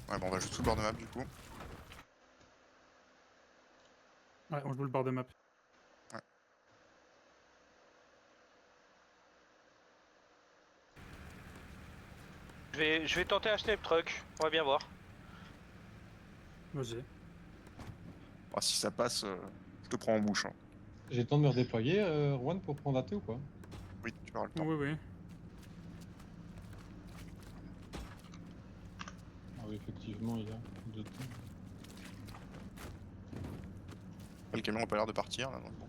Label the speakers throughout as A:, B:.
A: Ouais, bon, on va jouer tout le bord de map du coup.
B: Ouais, on joue le bord de map.
A: Ouais.
C: Je vais tenter un snipe truck, on va bien voir.
B: Vas-y.
A: Oh, si ça passe, je te prends en bouche. Hein.
D: J'ai le temps de me redéployer, Juan, pour prendre AT ou quoi?
A: Oui, tu auras le temps.
B: Oui, oui.
D: Ah oui, effectivement, il y a 2 temps.
A: Le camion a pas l'air de partir là, donc bon.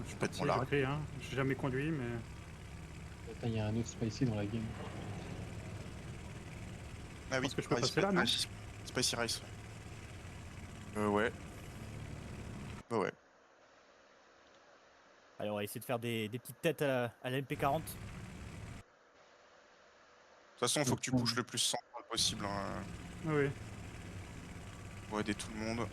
B: Je suis
A: Complètement
B: parti, j'ai
A: largué.
B: pris, hein. J'ai jamais conduit, mais...
D: Attends, il y a un autre spicy dans la game.
A: Ah oui,
B: pense que je peux passer là,
A: ah,
B: non
A: Spicy Rice. Ouais. Bah ouais. De
E: Allez, on va essayer de faire des petites têtes à la MP40.
A: toute façon, faut que tu pushes le plus central possible. Hein.
B: Oui, oui.
A: Pour aider tout le monde.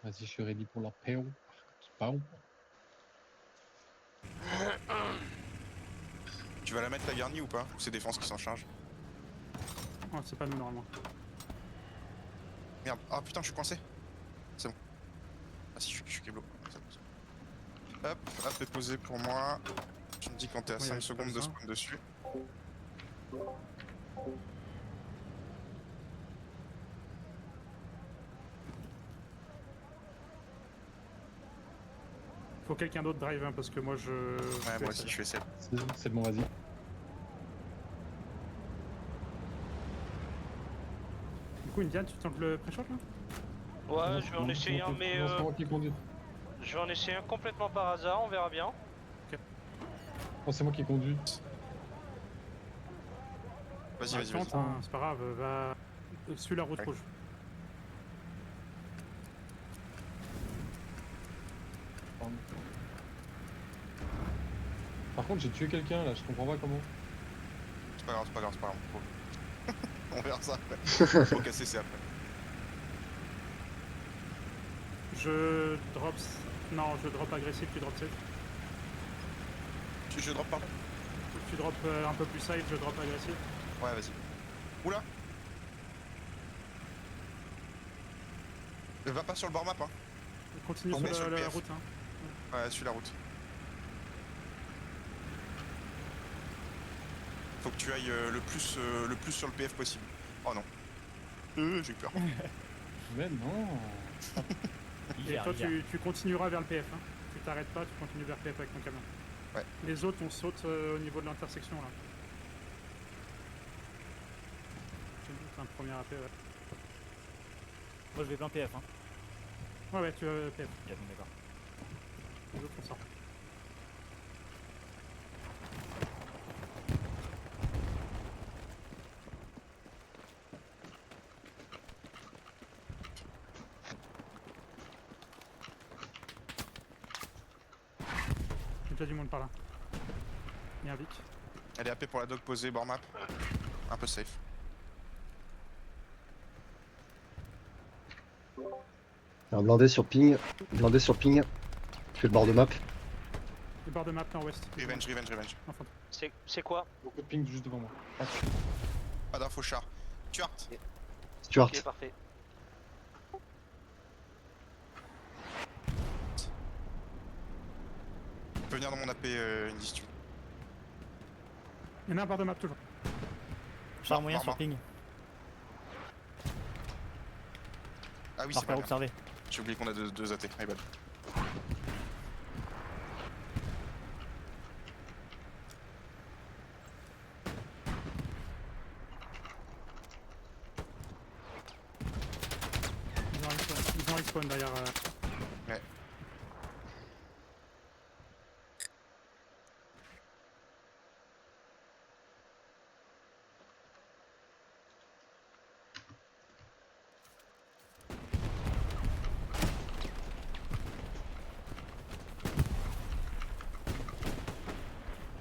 D: Vas-y, je suis ready pour la PO. PO.
A: Tu vas la mettre la garnie ou pas? Ou c'est défense qui s'en charge?
B: Oh, c'est pas nous, normalement.
A: Merde. Ah putain, je suis coincé. C'est bon. Ah si, je suis keblo. Hop, hop, est posé pour moi. Tu me dis quand t'es à
B: Oui,
A: 5
B: ouais,
A: secondes de
B: comme ça.
A: spawn dessus.
B: Faut quelqu'un d'autre drive, hein, parce que moi, je...
A: Ouais, moi aussi, je fais 7.
D: C'est bon, vas-y.
B: Du coup, Indian, tu tentes le pré-shot, là?
C: Ouais, je vais en essayer un, mais
D: Non, c'est moi qui conduis.
C: je vais en essayer un complètement par hasard, on verra bien.
D: Oh, c'est moi qui conduis.
A: Vas-y,
B: Ah,
A: vas-y, vas-y.
B: tente, hein, c'est pas grave, va... Suis la route
A: Ouais.
B: rouge.
D: Pardon. Par contre, j'ai tué quelqu'un là, je comprends pas comment.
A: C'est pas grave, c'est pas grave, c'est pas grave. On verra ça après. Faut casser, c'est après.
B: Je drop... Non, je drop agressif, tu drop safe.
A: Je drop pardon.
B: Tu drop un peu plus safe, je drop agressif.
A: Ouais, vas-y. Oula. Va pas sur le bord map, hein.
B: Continue
A: On
B: sur
A: met sur le
B: la
A: PF.
B: route, hein.
A: Ouais, suis la route. Faut que tu ailles le plus sur le PF possible. Oh non. J'ai eu peur.
D: Mais non.
E: Il
B: Et
E: gère,
B: toi,
E: il gère.
B: tu continueras vers le PF, hein. Tu t'arrêtes pas, tu continues vers le PF avec ton camion.
A: Ouais.
B: Les autres, on saute au niveau de l'intersection, là. J'ai vu, t'as un premier AP, ouais.
E: Moi je vais plein PF, hein.
B: Ouais, ouais, tu vas PF.
E: Yeah, bon, d'accord.
B: Les autres, on sort. J'ai déjà du monde par là. Il y a un Vic.
A: Elle est AP pour la dog posée, bord map. Un peu safe.
F: Un blindé sur ping. Blindé sur ping. Je fais le bord de map.
B: Le bord de map nord-ouest.
A: Revenge, revenge, revenge.
B: Enfin,
C: C'est quoi?
D: Beaucoup de ping juste devant moi.
A: Pas d'info char. Tuart.
F: Stuart.
C: Ok, parfait.
A: Tu peux venir dans mon AP Indie si tu veux.
B: il y en a un bord de map toujours.
E: Char moyen
A: mort,
E: sur
A: mort.
E: ping.
A: Ah oui, c'est pas
E: Marqueur
A: bien.
E: observé.
A: J'ai oublié qu'on a deux AT. My bad.
B: Ils ont respawn derrière.
A: Ouais.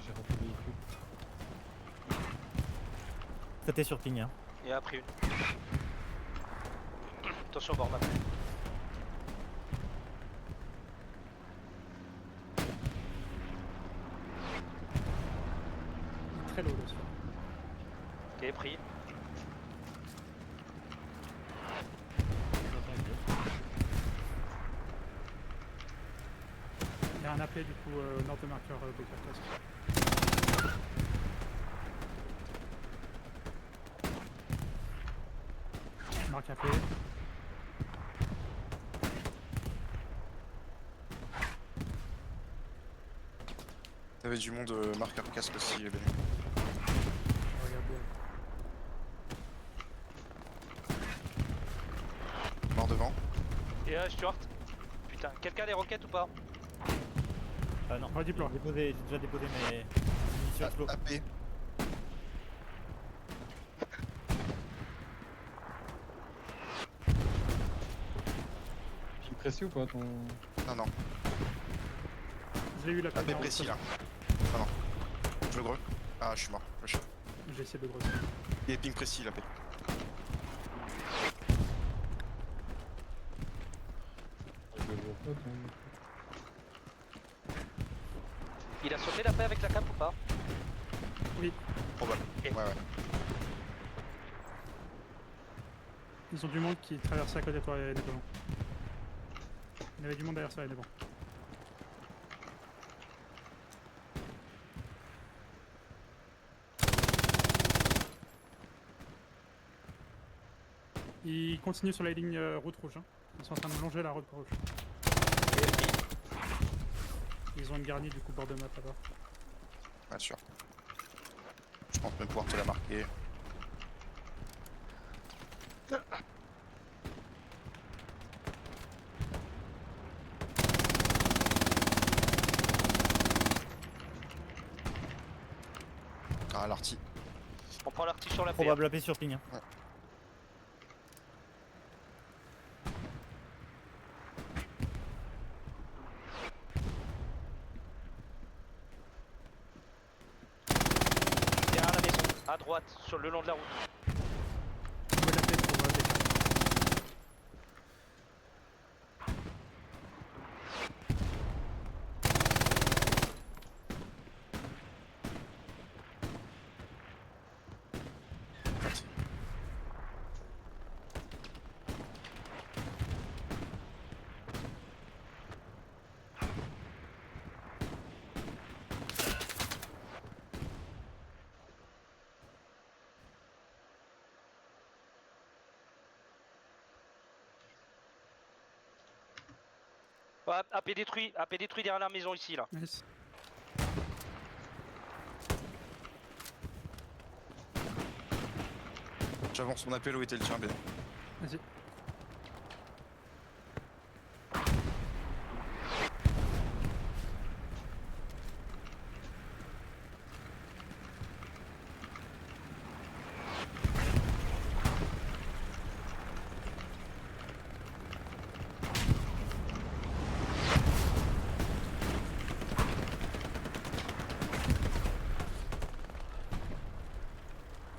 D: J'ai raté le véhicule.
E: T'es sur ping, hein.
C: Il a pris une. Attention, bord map.
B: Très low le soir.
C: Ok, pris.
B: Il y a un AP du coup au nord de marqueur Baker presque. Marque AP.
A: T'avais du monde marqueur casque aussi, Benny.
B: Regardez.
A: Mort devant.
C: Et là, Stuart. Putain, quelqu'un a des roquettes ou pas?
E: Ah non,
B: Redéploie.
E: j'ai déjà déposé mes munitions explos.
A: AP.
D: Ping précis ou pas ton.
B: Ah,
A: Non, non.
B: Je l'ai eu la
A: AP
B: première.
A: précis là. Ah non. Je le greux. Ah, je suis mort.
B: J'ai essayé de grosser.
A: Il est ping précis, l'AP.
D: Je le vois pas ton.
C: Il a sauté la paix avec la cape ou pas?
A: Probable.
C: Ok.
A: Ouais, ouais.
B: Ils ont du monde qui traversait à côté de toi et devant. Il y avait du monde derrière ça et devant. Ils continuent sur la ligne route rouge. Hein. Ils sont en train de longer la route rouge. Ils ont une garnie du coup bord de map là-bas.
A: Bien sûr. Je pense même pouvoir te la marquer. Ah, l'arty.
C: On prend l'arty sur la paix.
E: Probable AP sur ping. Hein.
C: Derrière la maison, à droite, sur le long de la route.
B: On va l'appeler pour Baker.
C: Ouais, AP détruit derrière la maison ici là.
B: Nice.
A: J'avance mon appel où était le tien, Ben.
B: Vas-y.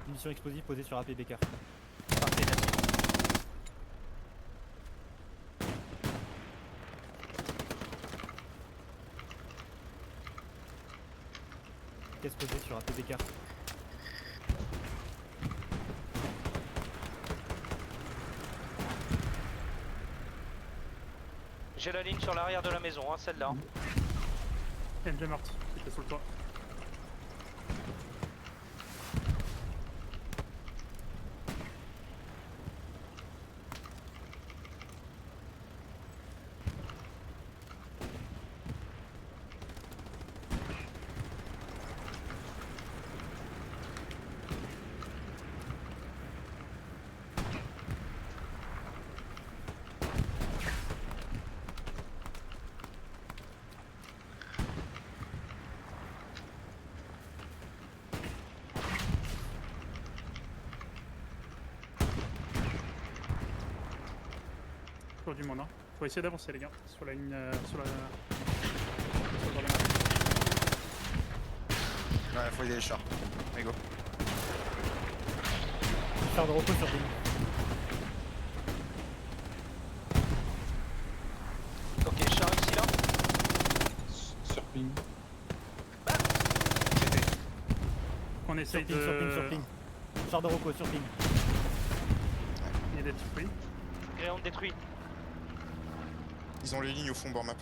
E: Munitions explosives posées sur AP Baker.
C: Parfait, merci.
E: Caisse posée sur AP Baker.
C: J'ai la ligne sur l'arrière de la maison, hein, celle-là.
B: MG morte. C'était sur le toit. Toujours du monde. Hein. Faut essayer d'avancer les gars. Sur la ligne. Sur le bord de map.
A: Ouais, faut aider les chars. Allez, go.
E: Char de repos sur ping.
C: Ok, char ici là.
D: Sur ping.
B: On essaye
E: Sur ping, sur ping, sur
B: de...
E: ping. Char de repos sur ping.
B: Il est détruit.
C: Gréon détruit.
A: Ils ont les lignes au fond bord map.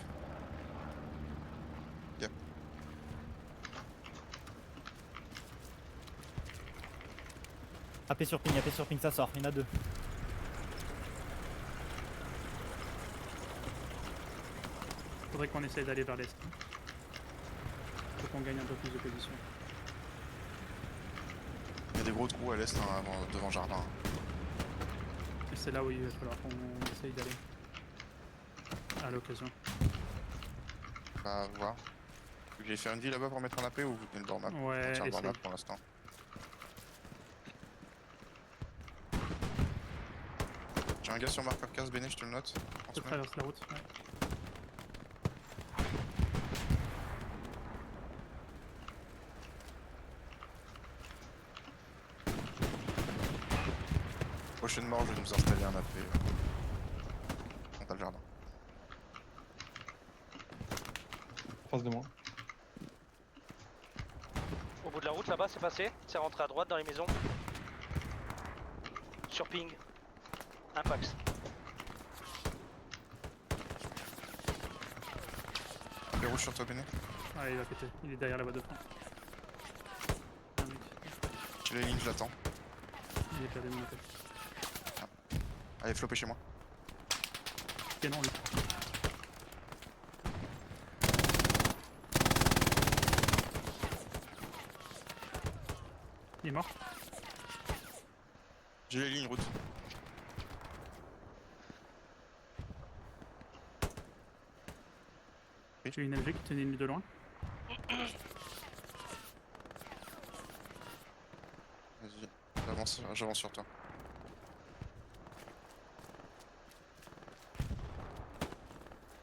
E: AP sur ping, ça sort, il y en a 2.
B: Faudrait qu'on essaye d'aller vers l'est. Faut qu'on gagne un peu plus de position.
A: Il y a des gros trous à l'est hein, devant le jardin.
B: Et c'est là où il va falloir qu'on essaye d'aller. À l'occasion.
A: Bah, voir. Vous voulez faire une vie là-bas pour mettre un AP ou vous tenez le bord map?
B: Ouais,
A: On tient le bord
B: essaye.
A: map pour l'instant. J'ai un gars sur marqueur 15 Béné, je te le note. En
B: Je
A: semaine.
B: traverse la route. Ouais.
A: Prochainement, je vais nous installer un AP. Dans le jardin.
D: En face de moi.
C: Au bout de la route là-bas, c'est passé. C'est rentré à droite dans les maisons. Sur ping. Impact.
A: Les rouges sur toi, Béné.
B: Ah, il va péter. Il est derrière la boîte de frein. Un mec.
A: J'ai les lignes, je l'attends.
B: Il est perdu de mon côté.
A: Allez, flopper chez moi.
B: Canon, lui. Il est mort.
A: J'ai les lignes, route.
B: J'ai une LG qui tenait une de loin.
A: Vas-y, j'avance sur toi.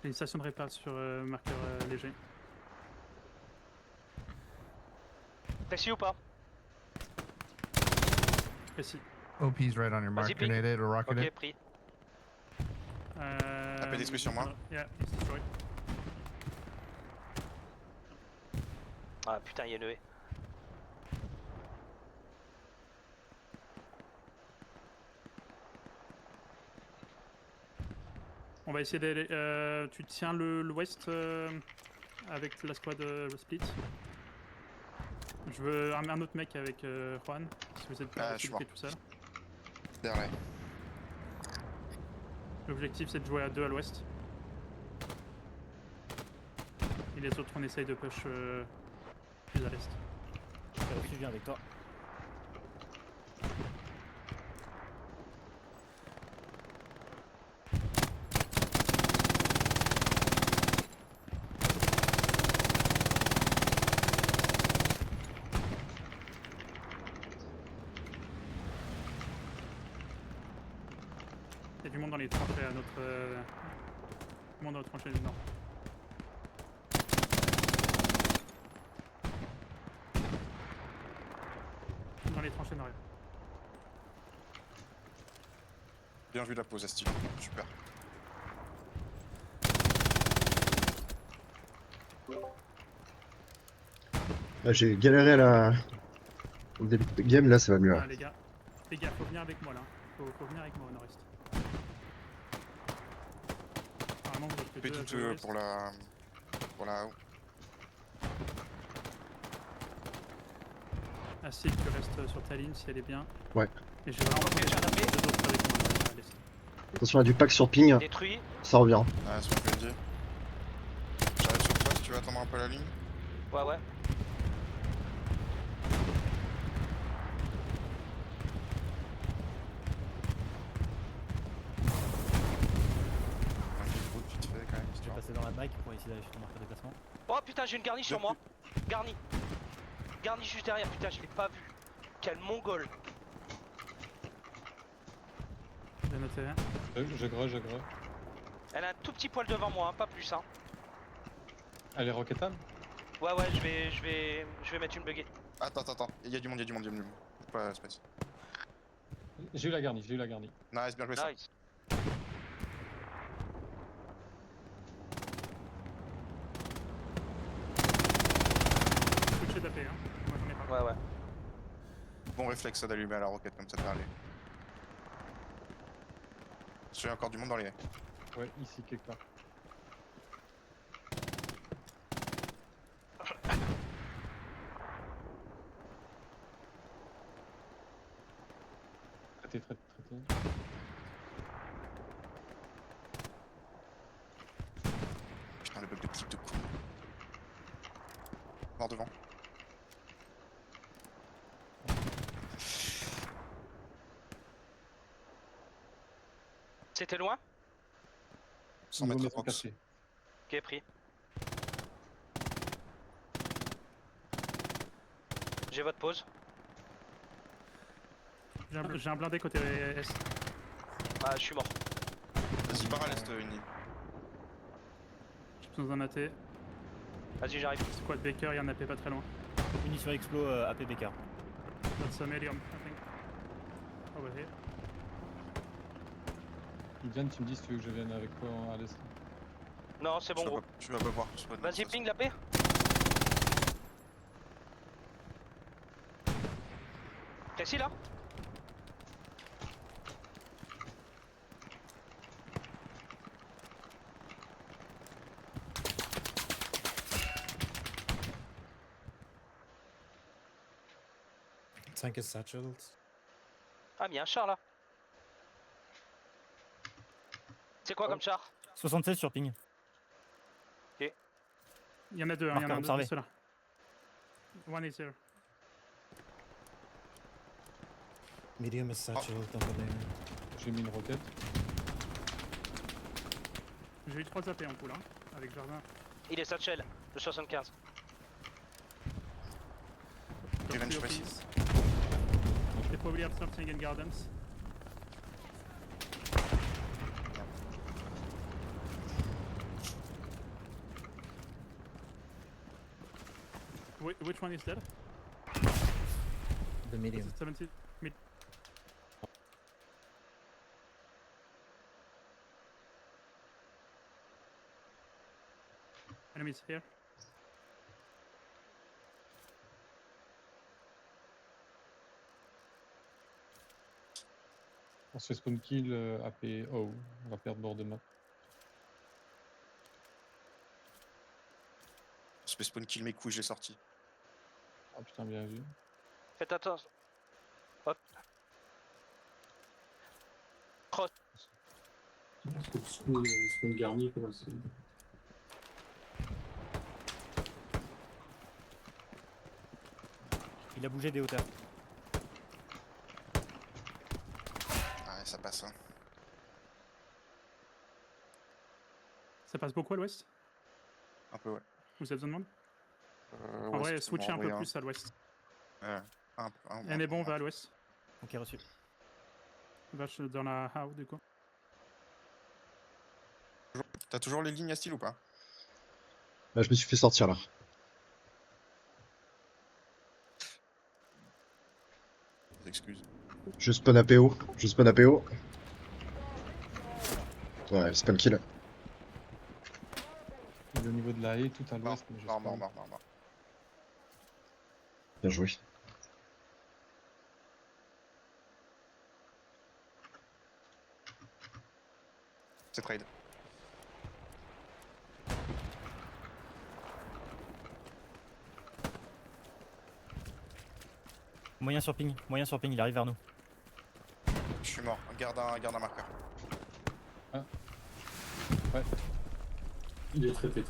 B: J'ai une station de réparation sur marqueur léger.
C: Précis ou pas?
B: Précis.
G: OP's right on your mark.
C: Vas-y, ping.
G: Grenade it or rocket
C: Ok,
G: it.
C: pris.
A: AP détruit sur moi.
B: Yeah, it's destroyed.
C: Ah putain, il y a une haie.
B: On va essayer d'aller. Tu tiens l'ouest avec la squad split. Je veux un autre mec avec Juan. Si vous êtes pas
A: Je suis
B: tout seul.
A: Derrière.
B: L'objectif c'est de jouer à 2 à l'ouest. Et les autres on essaye de push plus à l'est.
E: Je viens avec toi.
B: Il y a du monde dans les tranchées à notre. Du monde dans les tranchées du nord. Dans les tranchées nord.
A: Bien vu la pause, Asti. Super.
F: Là, j'ai galéré à la... au début de game, là ça va mieux.
B: Ah, les gars, faut venir avec moi là. Faut venir avec moi au nord-est. Apparemment, vous êtes que
A: Fais
B: deux à
A: tout
B: jouer à l'ouest.
A: pour la... Pour la...
B: Acide, tu restes sur ta ligne si elle est bien.
F: Ouais.
B: Et j'ai vraiment
C: Ok, j'ai un
B: deux
C: AP.
B: autres avec moi à l'est.
F: Attention, il y a du pack sur ping,
C: Détruit.
F: ça revient.
A: Ah, c'est mon PNJ. J'arrive sur toi si tu veux attendre un peu la ligne.
C: Ouais, ouais.
A: Un petit route vite fait quand même.
E: Je
A: histoire.
E: vais passer dans la bike pour essayer d'aller sur ton marqueur de déplacement.
C: Oh putain, j'ai une garnie sur moi. Garnie. Garnie juste derrière, putain, je l'ai pas vu. Quel mongol.
B: J'ai noté.
D: J'agresse.
C: Elle a un tout petit poil devant moi, hein, pas plus. Hein.
D: Elle est rocketable.
C: Ouais, ouais, je vais mettre une buggée.
A: Attends. Il y a du monde. Pas space.
D: J'ai eu la garnie, j'ai eu la garnie.
A: Nice, bien joué ça.
C: Nice.
B: Switcher d'AP, hein. Moi j'en ai pas.
C: Ouais, ouais.
A: Bon réflexe ça d'allumer à la roquette comme ça de parler. J'ai encore du monde dans les haies.
D: Ouais, ici quelque part. Traité.
A: Putain, le bug de clip de con. Mort devant.
C: C'était loin?
A: 100
D: Niveau
A: mètres
D: maison
A: box.
D: cassée.
C: Ok, pris. J'ai votre pause.
B: J'ai un blindé côté est.
C: Ah, je suis mort.
A: Vas-y, barre à l'est, Uni.
B: J'ai besoin d'un AT.
C: Vas-y, j'arrive.
B: Squad Baker, il y a un AP pas très loin.
E: Munition explo AP BK.
B: That's a medium, I think. Over here.
D: Ivan, tu me dis si tu veux que je vienne avec toi à l'est.
C: Non, c'est bon, gros.
A: Tu vas pas voir. tu vas-
C: Vas-y, ping la paix. Précis là?
G: Tank is satcheled.
C: Ah, mais il y a un char là. C'est quoi comme char?
E: 76 sur ping.
B: Il y en a deux, hein, il y en a
E: Marqueur
B: un
E: observé.
B: de ceux-là. One is here.
G: Medium is satcheled over there.
D: J'ai mis une roquette.
B: J'ai eu 3 AP en pool, hein, avec Jardin.
C: Il est satchel, le 75.
A: Revenge
B: Your
A: précis.
B: piece. They probably have something in gardens. Which one is dead?
G: The medium.
B: 70 mid. Enemies here.
D: On se fait spawn kill AP. Oh, on va perdre bord de map.
A: Je vais spawn kill mes couilles, j'ai sorti.
D: Ah putain, bien vu.
C: Faites attention. Hop. Cross.
H: Spawn garni, comment c'est?
E: Il a bougé des hauteurs.
A: Ah, ouais, ça passe. Hein.
B: Ça passe beaucoup à l'ouest?
A: Un peu, ouais.
B: Vous avez besoin de monde? En
A: Ouais,
B: vrai,
A: c'est
B: switchez un peu
A: envoyé,
B: plus à l'ouest.
A: Ouais.
B: On est bon, on va à l'ouest.
E: Ok, reçu.
B: Va dans la house du coup.
A: T'as toujours les lignes à style ou pas?
F: Là, je me suis fait sortir là.
A: Excuse.
F: Je spawn APO. Je spawn APO. Ouais, spawn kill.
D: Il est au niveau de la haie, tout à
A: Mort,
D: l'ouest. mais je sais
A: mort,
D: pas.
A: mort.
F: Bien joué.
A: C'est trade.
E: Moyen sur ping, il arrive vers nous.
A: Je suis mort. Garde un marqueur.
H: Il est traité.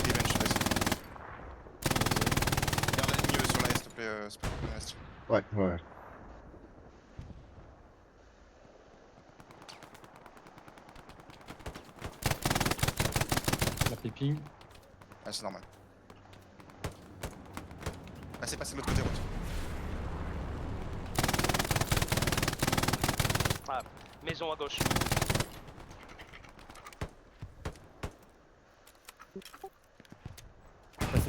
A: Revenge, vas-y. Garde la ligne sur la S, s'il te plaît. Est.
F: Ouais.
D: La fait ping.
A: Ah, c'est normal. Ah, c'est passé de l'autre côté, route.
C: Ah, maison à gauche.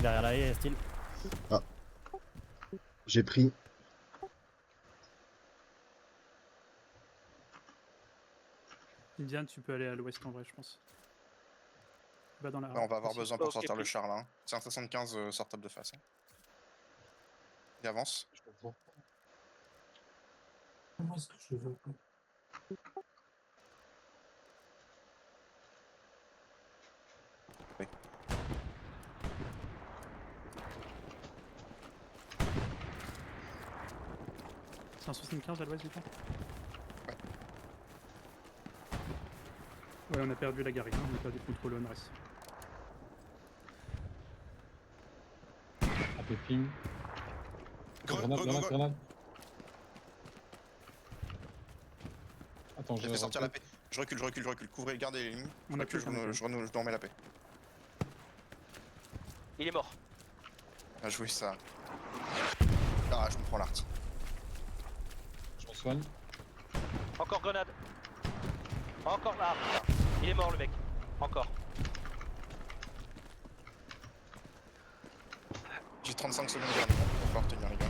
E: C'est derrière la haie, style.
F: J'ai pris.
B: Indian, tu peux aller à l'ouest en vrai, je pense. Va dans la.
A: Là, on va avoir besoin pour
C: Ok,
A: sortir le
C: pris.
A: char là. Hein. C'est un 75 sortable de face. Hein. Il avance.
D: Je comprends.
G: Comment est-ce que je veux pas?
B: C'est un 75 à l'ouest du coup. Ouais, on a perdu la garrison, on a perdu le contrôle on reste.
D: AP ping. Grenade, grenade, grenade. Attends,
A: J'ai fait sortir la paix. Je recule. Couvrez, gardez les lignes.
B: On a plus
A: Je remets la paix.
C: Il est mort.
A: Bien joué ça. Ah, je me prends l'art.
D: Je me soigne.
C: Encore grenade. Encore là. Putain. Il est mort le mec. Encore.
A: J'ai 35 secondes dernier. On va pouvoir tenir les gars.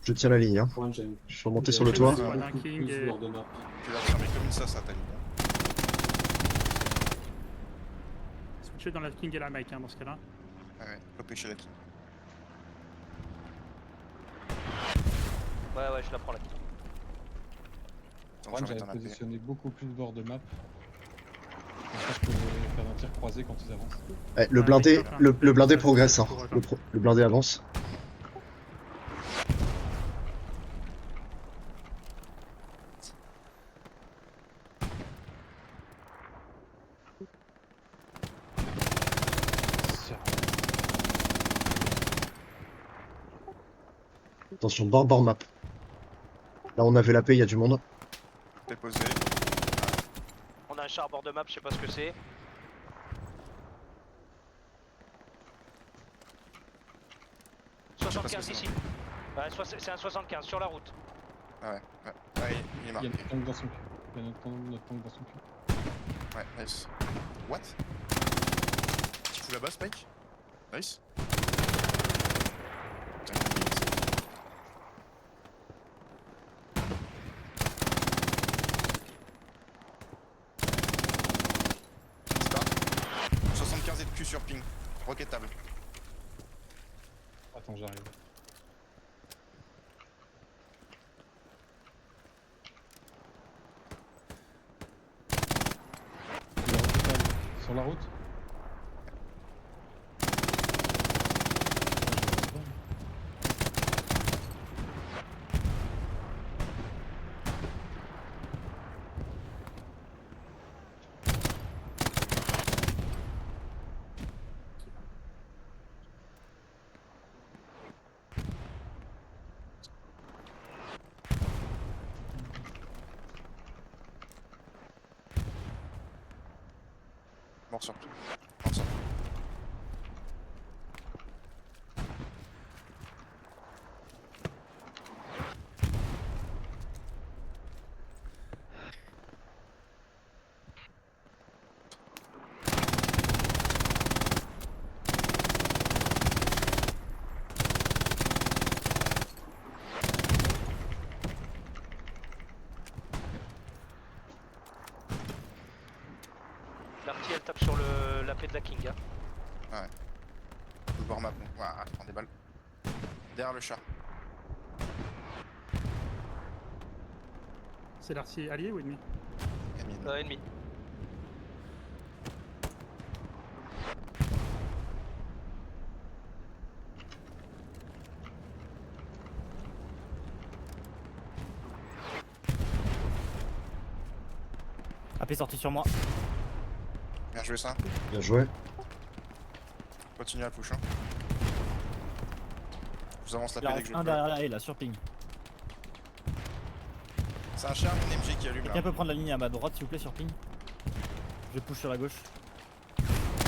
F: Je tiens la ligne. Hein. Je suis remonté sur le toit.
A: Tu vas tirer comme ça ta ligne.
B: Switcher dans la King et la Mike hein, dans ce cas-là.
A: Ouais, faut pêcher la ligne.
C: Ouais, je la prends là.
A: Attends,
D: Juan,
A: je
D: j'avais
A: remets ton AP.
D: positionné beaucoup plus bord de map. Comme ça, je peux faire un tir croisé quand ils avancent.
F: Eh, le blindé progresse. Hein. Le blindé avance. Attention, bord map. Là, on avait la paix, il y a du monde.
A: T'es posé.
C: On a un char bord de map, je sais pas ce que c'est.
A: pas ce que
C: 75
A: c'est,
C: ici. Ouais, c'est un 75 sur la route.
A: Ah ouais. Ah, il est
D: Il y a
A: marqué.
D: notre tank dans son cul. Il y a notre tank dans son cul.
A: Ouais, nice. What? Tu fous là-bas, Spike? Nice. Putain, il est nice. Start. 75 et de Q sur ping. Roquetable.
D: Attends, j'arrive. Il est roquetable. Sur la route.
A: Mort sur tout. Mort sur tout.
C: L'arty elle tape sur la paix de la King. Hein.
A: Le bord map. Voilà, prends des balles. Derrière le chat.
B: C'est l'artier allié ou ennemi?
A: Emile.
C: Ennemi.
E: AP sorti sur moi.
A: Bien joué ça.
F: Bien joué.
A: Continue à push. Hein. Je vous avance la
E: Il en
A: paix dès que
E: reste
A: je
E: un
A: peux.
E: derrière la haie là, sur ping.
A: C'est un char, une MG qui allume
E: Quelqu'un
A: là.
E: peut prendre la ligne à ma droite s'il vous plaît sur ping. Je push sur la gauche.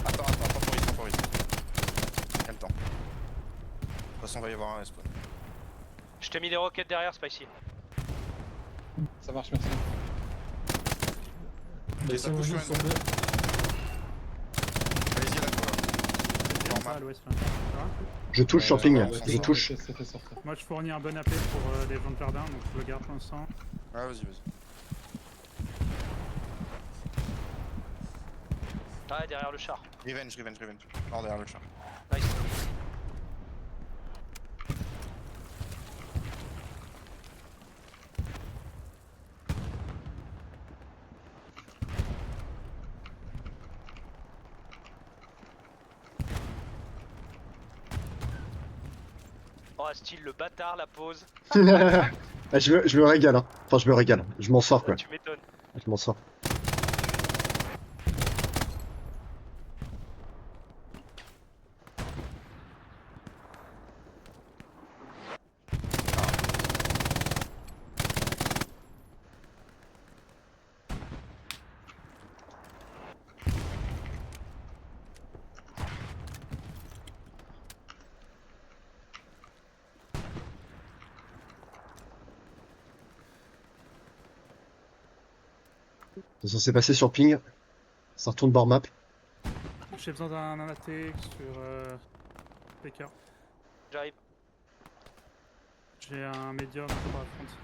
A: Attends, temporise. façon, va y avoir un respawn.
C: Je t'ai mis les roquettes derrière, Spicy.
D: Ça marche, merci.
A: Et ça pousse sur une bombe. Allez-y, là,
B: C'est
A: Normal.
B: ça à l'ouest là. Ça va
F: Je touche sur ping, je touche.
D: Ça fait sortir.
B: Moi je fournis un bon AP pour les gens de jardin, donc je le garde pour l'instant.
A: Ouais, vas-y.
C: Ah, derrière le char.
A: Revenge. Non, derrière le char.
C: Nice. Oh, style le bâtard, la pause.
F: Ah, je me régale, hein. Enfin, je me régale. Je m'en sors, quoi.
C: Tu m'étonnes.
F: Je m'en sors. Ça s'est passé sur ping. Ça retourne bar map.
B: J'ai besoin d'un AT sur Baker.
C: J'arrive.
B: J'ai un médium pour la front.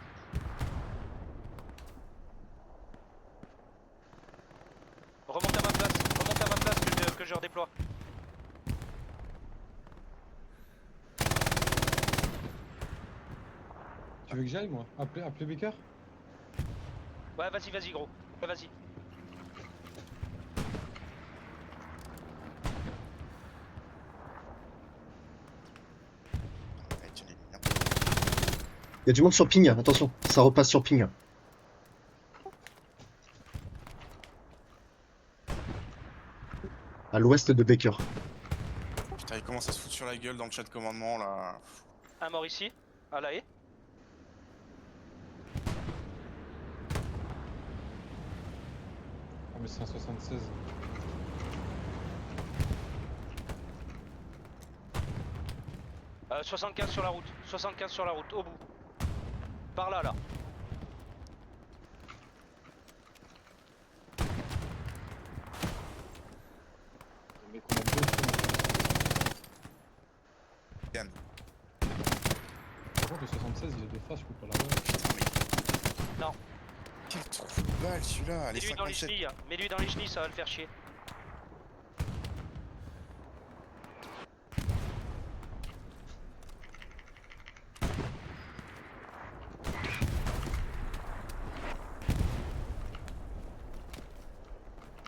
C: Remonte à ma place que je redéploie.
D: Tu veux que j'aille, moi? Appeler Baker?
C: Ouais, vas-y, gros. Ouais, vas-y.
A: Allez, tiens, les miens.
F: Il y a du monde sur ping, attention, ça repasse sur ping. À l'ouest de Baker.
A: Putain, il commence à se foutre sur la gueule dans le chat de commandement là.
C: Un mort ici, à la haie.
D: Ah, mais c'est un 76.
C: Euh, 75 sur la route. 75 sur la route, au bout. Par là, là.
D: Mais qu'on a deux sur
A: Yann.
D: Par contre, le 76, il est de face, je peux pas l'avoir.
A: Putain, mais.
C: Non.
A: Quel trou de balle celui-là. Allez,
C: Mets-lui dans les
A: 57.
C: chenilles. Mets-lui dans les chenilles, ça va le faire chier.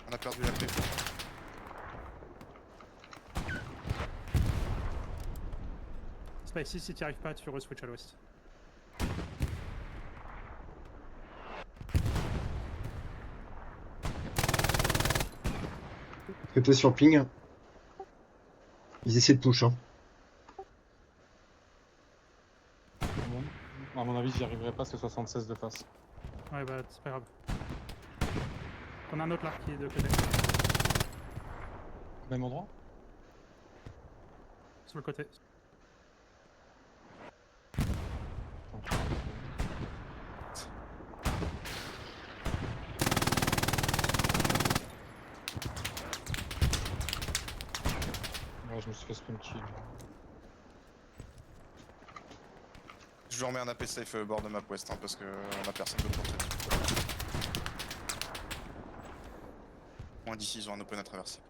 A: On a perdu la paix.
B: Spicy, si t'y arrives pas, tu re-switch à l'ouest.
F: C'était sur ping. Ils essaient de push, hein.
D: À mon avis, j'y arriverai pas, c'est 76 de face.
B: Ouais, bah c'est pas grave. On a un autre là qui est de côté.
D: Même endroit?
B: Sur le côté.
D: Ouais, je me suis fait spam kill.
A: Je vous remets un AP safe bord de map ouest hein, parce que on a personne d'autre pour traiter. Moins d'ici, ils ont un open à traverser.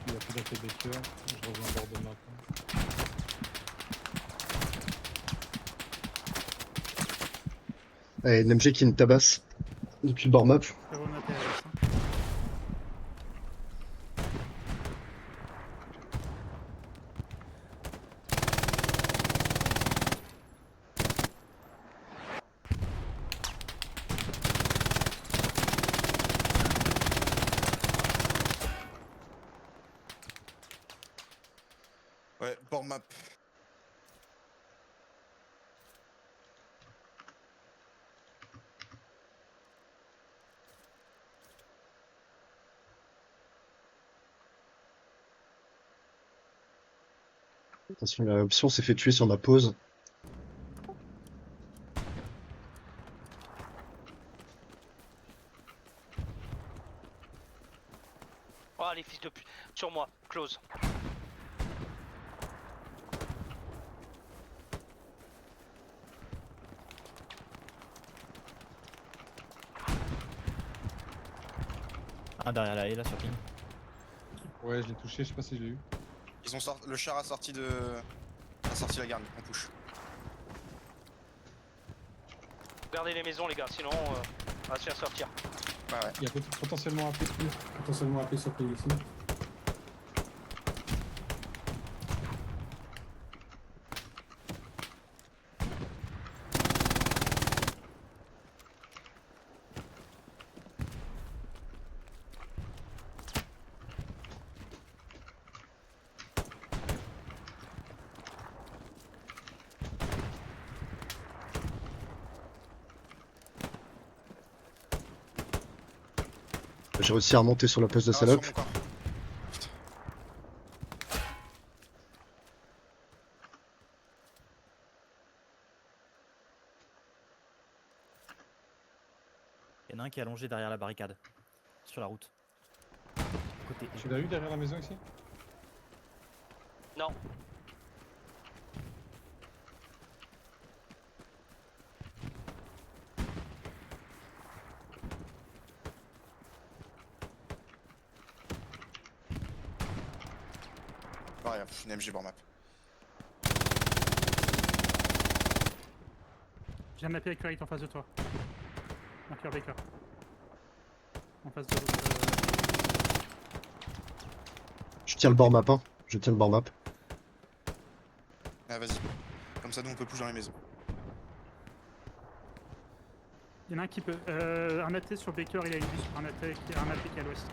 D: Il a plus d'AP Baker, je reviens en bord de map.
F: Allez, NMG qui nous tabasse depuis le bar map.
B: Je vais renoter à l'ouest. Hein.
A: Ouais, bord map.
F: Attention, l'option s'est fait tuer sur ma pause.
C: Oh les fils de pute. Sur moi, close.
E: Un derrière la haie là sur ping.
D: Ouais, je l'ai touché, je sais pas si je l'ai eu.
A: Ils ont sorti. Le char a sorti de. A sorti la garde, on push.
C: Gardez les maisons les gars, sinon on va se faire sortir.
A: Ouais, ouais.
D: Il y a potentiellement AP.
H: Potentiellement AP sur ping ici.
F: J'ai réussi à remonter sur la place de
A: Ah, sur
F: salope.
A: mon corps.
E: Il y en a un qui est allongé derrière la barricade. Sur la route. Côté.
D: Tu l'as eu derrière la maison ici?
C: Non.
A: Ah, rien, une MG bord map.
B: J'ai un AP avec Curate en face de toi. Marqueur Baker. En face de l'autre.
F: Je tiens le bord map, hein. Je tiens le bord map.
A: Ah, vas-y. Comme ça, nous on peut push dans les maisons.
B: Il y en a un qui peut. Un AT sur Baker, il a une vue sur un AT qui est à l'ouest.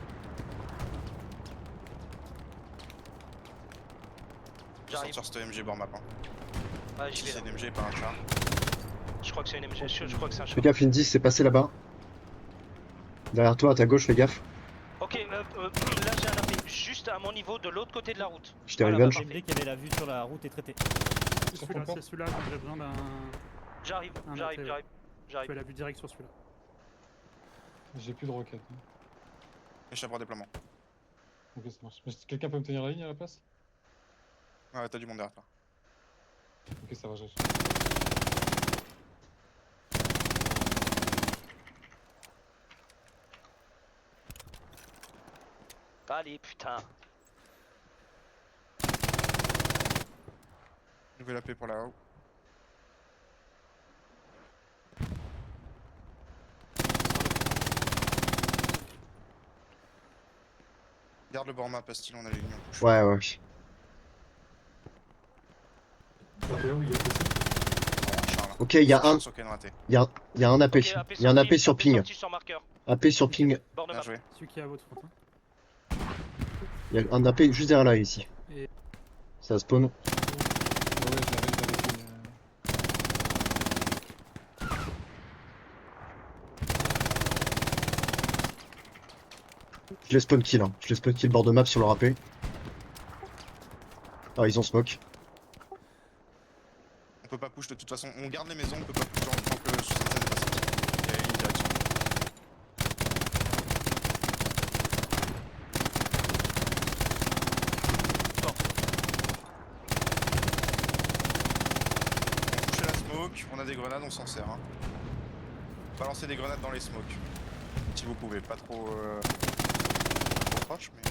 A: Je vais
C: J'arrive.
A: sortir cette MG bord map. Hein.
C: Ouais, j'y
A: Si
C: vais
A: c'est
C: là.
A: une MG, pas un char.
C: Je crois que c'est une MG, je crois que c'est un
F: Fais
C: char.
F: gaffe, Indy, c'est passé là-bas. Derrière toi, à ta gauche, fais gaffe.
C: Ok, là j'ai un AP juste à mon niveau de l'autre côté de la route.
F: Je t'ai
C: Voilà,
F: revenge.
C: bah,
E: MD qui avait la vue sur la route est traité.
B: C'est celui-là, c'est celui-là, donc j'ai besoin d'un.
C: J'arrive,
B: Un
C: j'arrive,
B: AT,
C: j'arrive,
B: Tu
C: j'arrive.
B: as la vue directe sur celui-là.
D: J'ai plus de roquettes. hein.
A: Échappe en déploiement.
D: Ok, ça marche. Mais quelqu'un peut me tenir la ligne à la place?
A: Ouais, t'as du monde derrière toi.
D: Ok, ça va, j'ai.
C: Allez, putain.
A: Nouvelle AP pour là-haut. Garde le bord map, Pastille, on a les lignes en push.
F: Ouais, ouais.
H: AP où il est ici.
A: Oh, Charles.
F: Ok, il y a un,
A: Sur Ken raté.
F: il y a un AP.
C: Ok,
F: Il y a un AP sur ping.
C: sorti sur marqueur.
F: AP sur ping.
C: Bord de
A: Bien
C: map.
A: joué.
B: Celui qui est à votre front. Hein.
F: Il y a un AP juste derrière là, ici.
B: Et-
F: Ça spawn.
D: Ouais, j'avais fait.
F: Je les spawn kill, hein. Je les spawn kill bord de map sur leur AP. Ah, ils ont smoke.
A: On peut pas push de toute façon. On garde les maisons, on peut pas push tant que le 76 est pas sorti. Il y a une direction. On push à la smoke, on a des grenades, on s'en sert. Hein. Balancez des grenades dans les smokes. Si vous pouvez, pas trop proche, mais.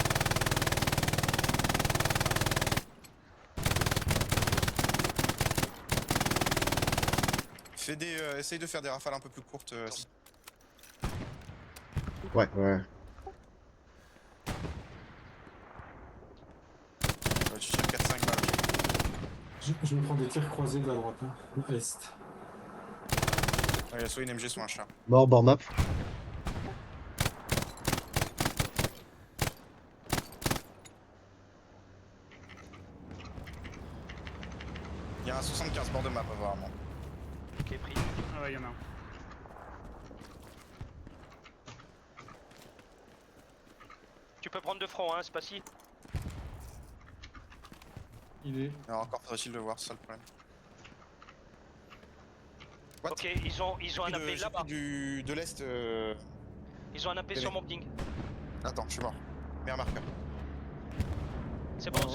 A: Fais des, essaye de faire des rafales un peu plus courtes.
F: Ouais, ouais.
A: Tu tires 4-5 balles.
H: Je me prends des tirs croisés de la droite. Hein. Est.
A: Ouais, soit une MG, soit un chat.
F: Mort, bord map.
A: Il y a un 75 bord de map apparemment.
C: Ok, pris.
B: Ah ouais, il y en a un.
C: Tu peux prendre de front, hein, c'est pas si.
D: Il est.
A: Alors encore faudrait-il le voir, c'est ça le problème. What?
C: Ok, ils ont un AP
A: J'ai
C: là-bas.
A: pris de l'est.
C: Ils ont un AP
A: Télé.
C: sur mon ping.
A: Attends, je suis mort. Mets un marqueur.
C: C'est bon,
D: Ouais,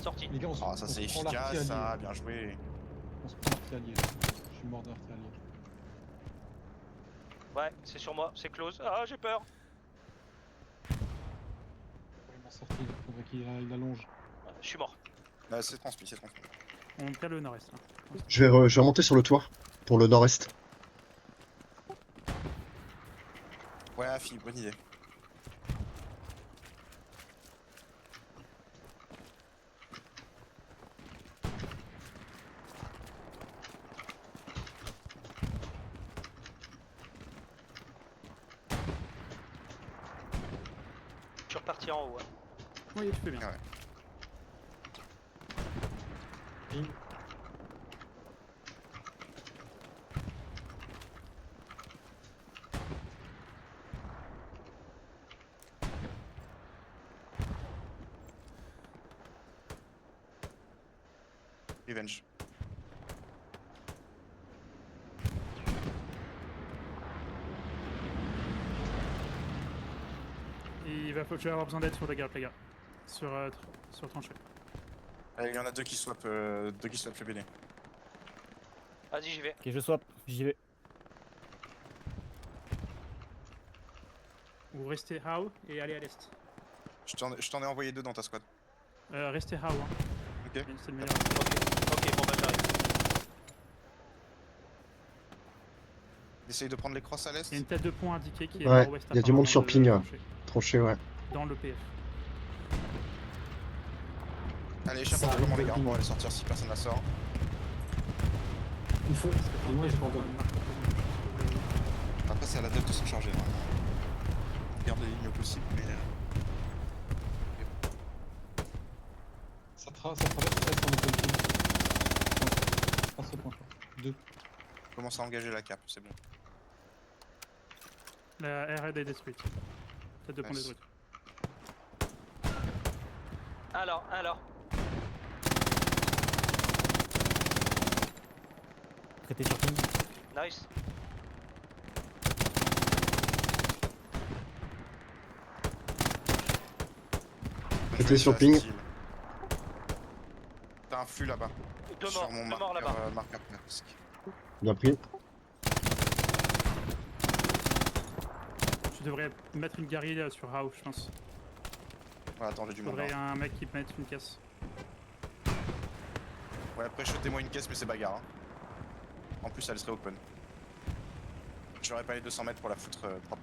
C: sorti.
D: Les gars, on se
A: Ah, ça
D: on
A: c'est
D: se prend l'artillerie
A: efficace, ça,
D: alliée.
A: bien joué.
D: On se prend l'artillerie alliée. Je suis mort de l'artillerie alliée.
C: Ouais, c'est sur moi, c'est close. Ah, j'ai peur.
D: Il m'en sortir, il faudrait qu'il allonge.
C: Je suis mort.
A: C'est transmis, c'est transmis.
B: On perd le nord-est. Là.
F: Je vais remonter sur le toit pour le nord-est.
A: Ouais, Afi, bonne idée.
C: Je suis reparti en haut. Ouais.
B: Oui, tu fais bien.
A: Ah ouais.
D: Ping.
A: Revenge.
B: Je vais avoir besoin d'aide sur la garde, les gars. Sur tranchée.
A: Allez, il y en a deux qui swap le BD.
C: Vas-y, j'y vais.
E: Ok, je swap, j'y vais.
B: Vous restez How et allez à l'est.
A: Je t'en ai envoyé deux dans ta squad.
B: Restez How, hein.
A: Ok.
B: C'est le meilleur.
C: Ok, bon bah j'arrive.
A: Essaye de prendre les crosses à l'est.
B: Il y a une tête de pont indiquée qui est
F: Ouais,
B: nord-ouest.
F: il y a du monde sur
B: apparemment,
F: ping,
B: de
F: ouais.
B: tranchée.
F: Tranché, ouais.
B: Dans le PF.
A: Allez,
H: Ça
A: échappez comment les gars,
H: arrive,
A: on va aller sortir si personne la sort.
H: Il faut. Et moi, j'ai pas entendu.
A: Après, c'est à la date de s'en charger. Vraiment. On garde les lignes au possible, mais.
D: Ça traverse l'est en open ping. Pas ce point. 2.
A: Commence à engager la cape, c'est bon.
B: La RD est détruite. Tête de pont
A: Nice.
B: détruite.
C: Alors.
E: Traité sur ping.
C: Nice.
F: J'étais sur ping.
A: T'as un flux là-bas.
C: Deux
A: Sur
C: morts,
A: mon
C: deux morts là-bas.
A: marqueur presque.
F: Bien pris.
B: Tu devrais mettre une guerrille sur How, je pense.
A: Ouais, attends, j'ai du
B: Il
A: monde.
B: faudrait
A: Hein.
B: un mec qui mette une caisse.
A: Ouais, après, jetez-moi une caisse, mais c'est bagarre. Hein. En plus, elle serait open. J'aurais pas les 200 mètres pour la foutre propre.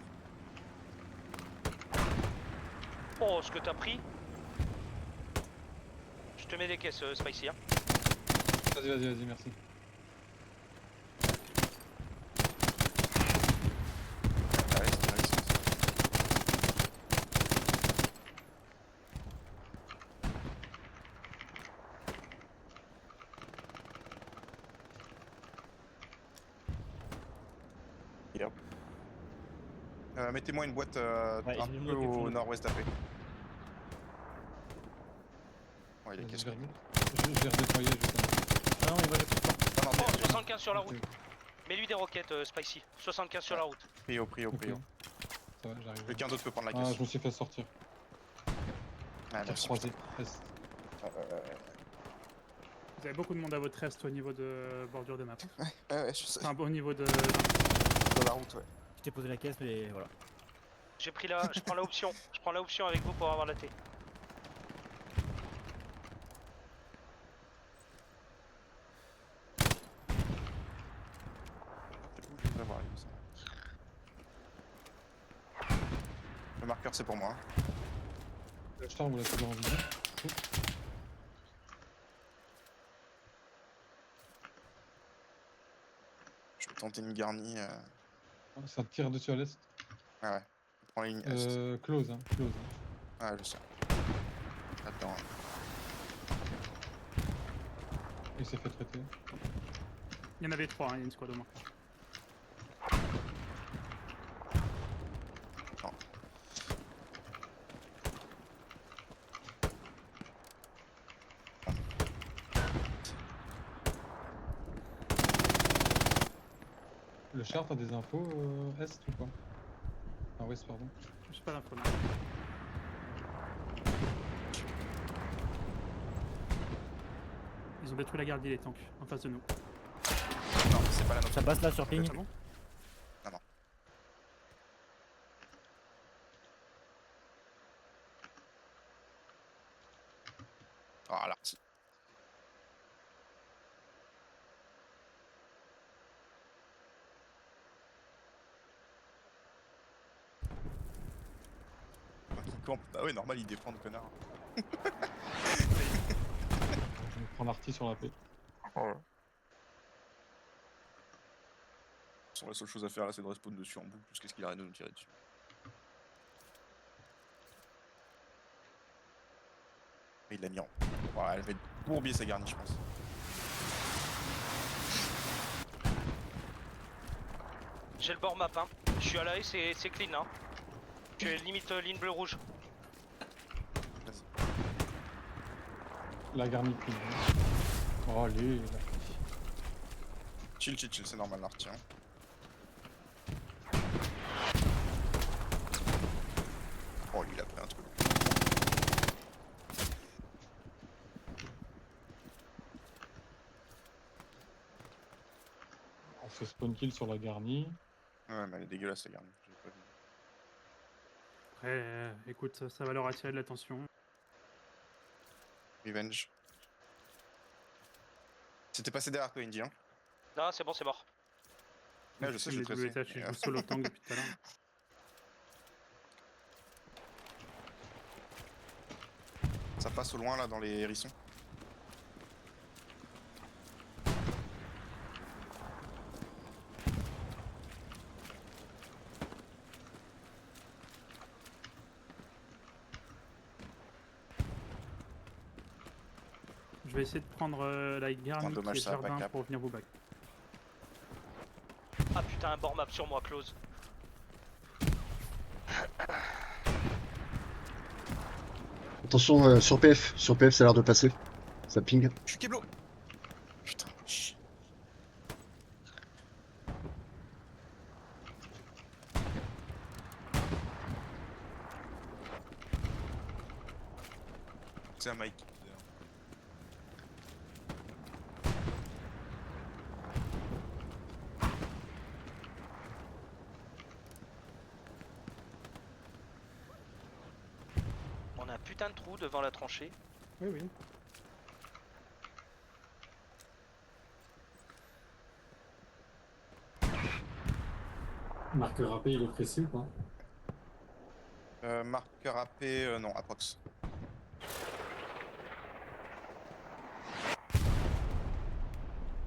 C: Oh, ce que t'as pris. Je te mets des caisses, Spicy. Hein.
D: Vas-y, merci.
A: Allez, c'est nice. Et hop. Mettez-moi une boîte
E: Ouais,
A: un
E: j'ai
A: peu
E: bloqué,
A: au
E: bloqué.
A: nord-ouest d'AP. Ouais, il est
D: Vas-y,
A: caisse.
D: je vais redéployer juste
E: Ah non, mais moi j'ai plus de temps.
A: Ah non,
C: Oh,
A: mais
C: 75 sur la route.
D: Ok.
C: Mets-lui des roquettes, Spicy. 75 sur la route.
A: prio.
D: Ok. Ça va, j'arrive.
A: Quelqu'un d'autre peut prendre la
D: Ah,
A: caisse.
D: je me suis fait sortir.
A: Ah,
D: Tir
A: merci.
D: croisé. Est.
B: Vous avez beaucoup de monde à votre est au niveau de bordure de map.
A: Ouais, je sais.
B: Enfin, au niveau de.
A: Dans la route, ouais.
E: Je t'ai posé la caisse, mais voilà.
C: Je prends la option. Je prends la option avec vous pour avoir la T.
A: Je vais voir, ça. Le marqueur, c'est pour moi.
D: Le star, vous l'avez toujours en vision.
A: Je vais tenter une garnie.
D: Ça tire dessus à l'est.
A: Ah ouais. On prend la ligne est.
D: Close.
A: Ah, je sais. Attends.
D: Il s'est fait traiter.
B: Il y en avait 3, il y a une squad au moins.
D: Char, t'as des infos Est ou pas? Ah, Ouest, pardon.
B: Je sais pas l'info. non. Ils ont détruit la gardie, les tanks, en face de nous.
A: Non, c'est pas la nôtre.
E: Ça passe là sur ping.
B: Ah bon?
A: Ah, là. Si. Donc, il campe. Ah ouais, normal, il défend le connard.
D: Je vais prendre l'arty sur la paix.
A: La seule chose à faire là, c'est de respawn dessus en boucle, parce qu'est-ce qu'il arrête de nous tirer dessus. Et il l'a mis en. Voilà, elle va être bourbier sa garnie, je pense.
C: J'ai le bord map, hein. Je suis à la haie, c'est clean, hein. Je suis limite ligne bleu-rouge.
D: La garnie ping. Oh, allez, là.
A: Chill, chill, chill, c'est normal l'arty. Hein. Oh, lui il a pris un truc.
D: On fait spawn kill sur la garnie.
A: Ouais, mais elle est dégueulasse la garnie. J'ai pas vu.
B: Après, écoute, ça va leur attirer de l'attention.
A: Revenge. C'était passé derrière toi, Indy. Hein.
C: Non, c'est bon, c'est mort.
A: Ouais, je sais, je
B: les
A: suis
B: double
A: stressé.
B: étages, je joue solo tank depuis tout à l'heure.
A: Ça passe au loin là dans les hérissons.
B: Je vais essayer de prendre la garnie
A: dommage,
B: qui est
A: ça va pas
B: jardin
A: cap.
B: pour venir vous back.
C: Ah putain, un bord map sur moi, close.
F: Attention sur PF ça a l'air de passer. Ça ping.
A: Je suis Keblo. Putain, chut. C'est un Mike.
C: On a un putain de trou devant la tranchée.
B: Oui, oui.
H: Marqueur AP, il est précis ou pas?
A: Marqueur AP, non, approx.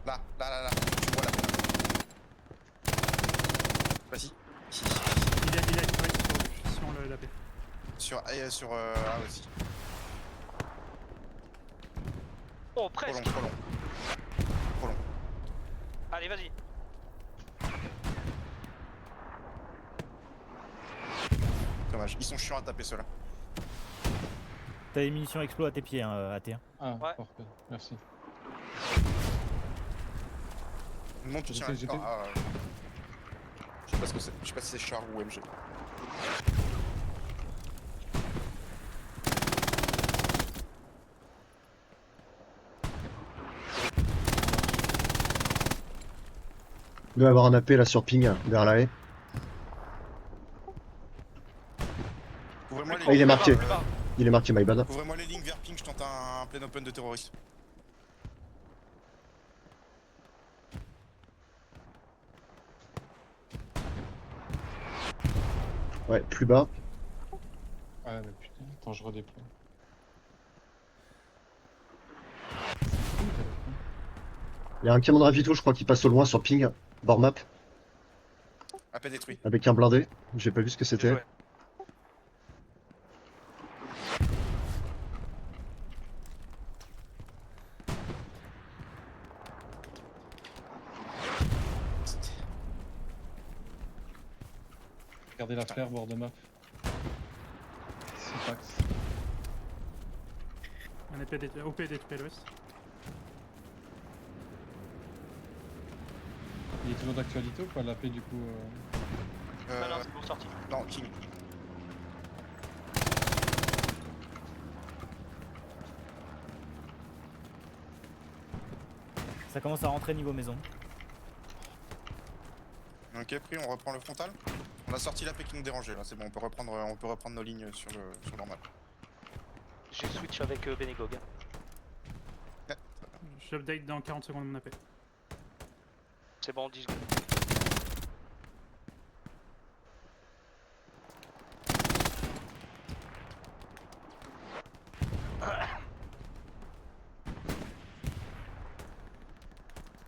A: Là, tu vois là. Vas-y. Ici.
B: Il a explosé sur le lapé.
A: Sur ah aussi.
C: Oh,
A: Trop
C: presque.
A: long, trop long. Trop long.
C: Allez, vas-y.
A: Dommage. Ils sont chiants à taper ceux-là.
E: T'as des munitions explo à tes pieds, hein, AT1.
D: Ah,
C: Ouais.
D: parfait. Merci.
A: Monte, tu tiens
D: J'étais-
A: la... Ah, je sais pas ce que c'est. Je sais pas si c'est char ou MG.
F: Il doit y avoir un AP là sur ping vers la haie.
A: Couvrez-moi les
F: Ah, il est marqué.
C: Plus bas.
F: Il est marqué my bad.
A: Couvrez-moi les lignes vers ping, je tente un plein open de terroristes.
F: Ouais, plus bas.
D: Ouais, mais putain, attends, je redéploie.
F: Il y a un camion de ravito, je crois, qui passe au loin sur ping. Bord map.
A: AP détruit.
F: Avec un blindé. J'ai pas vu ce que
C: Bien
F: c'était.
C: joué.
D: Regardez la flare, bord de map. 6 packs.
B: Un OP détruit à l'ouest.
D: Il est toujours d'actualité ou pas la paix du coup
C: Ah non, c'est bon, sorti.
A: Non, King.
E: Ça commence à rentrer niveau maison.
A: Ok, pris, on reprend le frontal. On a sorti la paix qui nous dérangeait là, c'est bon, on peut reprendre nos lignes sur le normal.
C: J'ai switch avec Benegog.
B: J'update dans 40 secondes mon AP.
C: C'est bon, 10 secondes.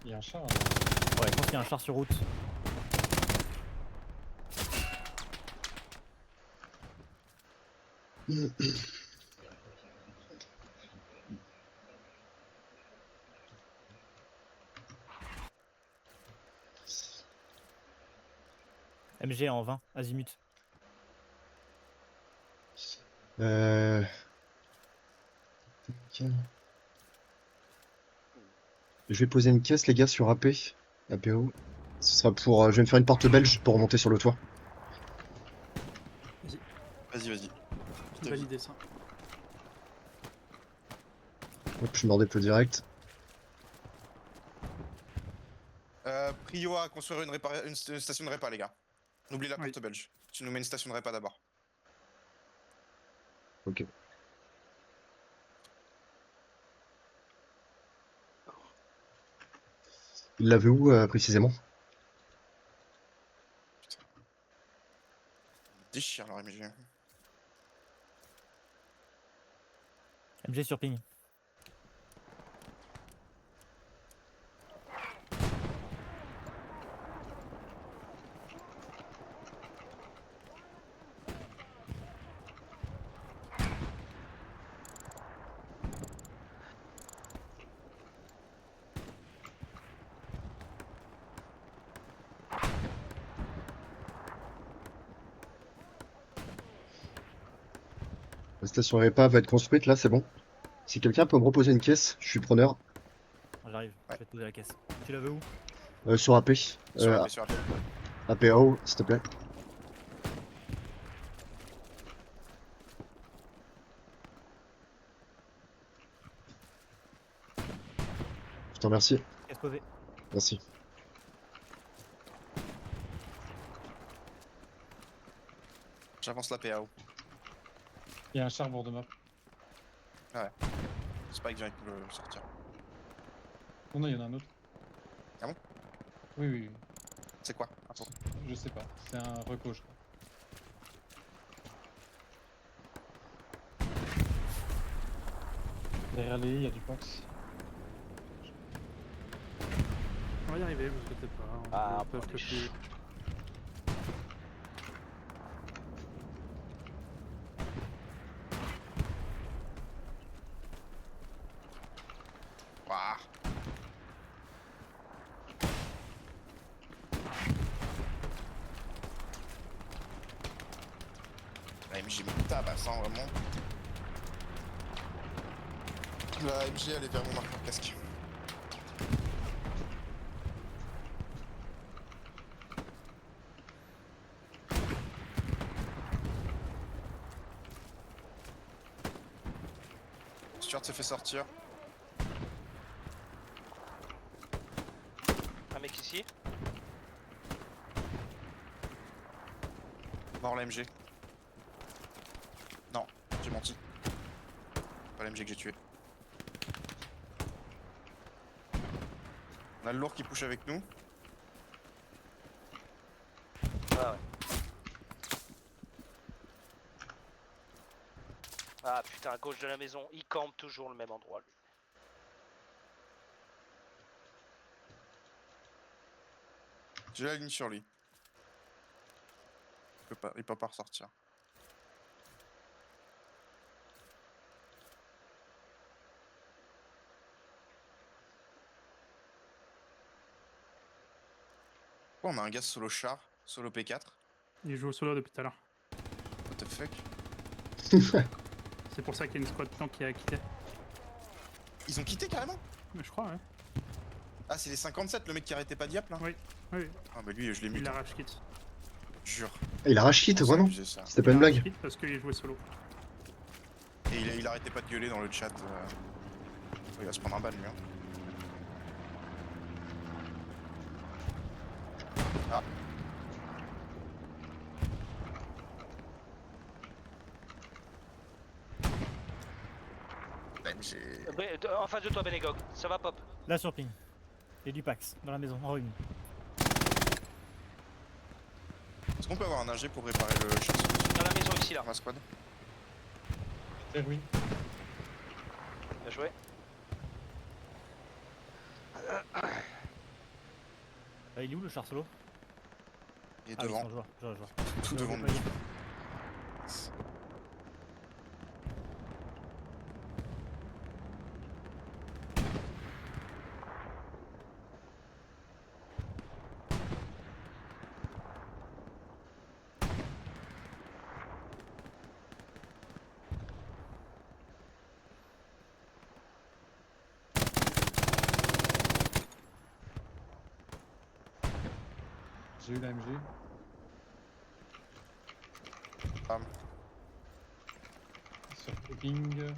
D: Il y a un char.
E: Ouais, je pense qu'il y a un char sur route. MG en 20, azimut.
F: Euh... ok. Je vais poser une caisse les gars sur AP. APO. Ce sera pour... je vais me faire une porte belge pour remonter sur le toit.
A: Vas-y.
B: Valider ça.
F: Hop, je me redéploie direct.
A: Prio à construire une station de répa, les gars. N'oublie la
B: Oui.
A: porte belge. Tu nous mets une station de répa d'abord.
F: Ok. Il l'avait où précisément?
A: Déchire leur MG.
E: MG sur ping.
F: La station REPA va être construite là, c'est bon. Si quelqu'un peut me reposer une caisse, je suis preneur.
E: J'arrive, je vais te poser la caisse. Tu la veux où?
F: Sur AP.
A: Sur la paix, sur la paix.
F: APO, s'il te plaît. Je te remercie.
E: Caisse posée.
F: Merci.
A: J'avance la PAO.
D: Il y a un char bord de map.
A: Spike vient avec le sortir.
D: Oh non, il y en a un autre.
A: Ah bon?
D: Oui.
A: C'est quoi? Info.
D: Je sais pas. C'est un reco, je crois. Derrière les il y a du Pox.
B: On va y arriver, vous inquiétez pas.
C: Ah,
B: On peut
C: bon,
B: que
C: les
B: plus.
A: Ouah. La MG me tabasse, hein, vraiment. La MG elle est vers mon marqueur casque. Stuart se fait sortir.
C: Un mec ici.
A: Mort la MG. Non, j'ai menti. Pas la MG que j'ai tué. On a le lourd qui push avec nous.
C: Ah ouais. Ah putain, à gauche de la maison, il campe toujours le même endroit lui.
A: J'ai la ligne sur lui. Il peut pas ressortir. Oh, on a un gars solo char, solo P4.
B: Il joue au solo depuis tout à l'heure.
A: What the fuck?
B: C'est pour ça qu'il y a une squad plan qui a quitté.
A: Ils ont quitté carrément?
B: Mais je crois, ouais.
A: Ah, c'est les 57, le mec qui arrêtait pas Diap là?
B: Oui. Oui,
A: Ah, mais lui, je l'ai
B: il
A: muté,
B: a rage quit.
A: jure.
F: Il a rage kit,
A: On s'est
F: vraiment?
A: abusé, ça.
F: C'était pas une
B: Il a rage
F: blague.
B: quit parce qu'il jouait solo.
A: Et il arrêtait pas de gueuler dans le chat. Il va se prendre un ban, lui. Hein. Ah.
C: En face de toi, Benegog. Ça va, Pop.
E: Là sur ping. Et du Pax, dans la maison, en ruine.
A: Est-ce qu'on peut avoir un ingé pour réparer le char
C: Dans la maison ici, là.
A: dans ma squad?
D: Eh oui.
C: Bien joué.
E: Il est où le char solo?
A: Il est
E: Ah oui,
A: devant,
E: c'est bon, je vois.
A: tout
E: Je
A: devant
E: vois
A: nous.
E: pas.
D: J'ai eu la MG.
A: Bam.
D: Sur ping.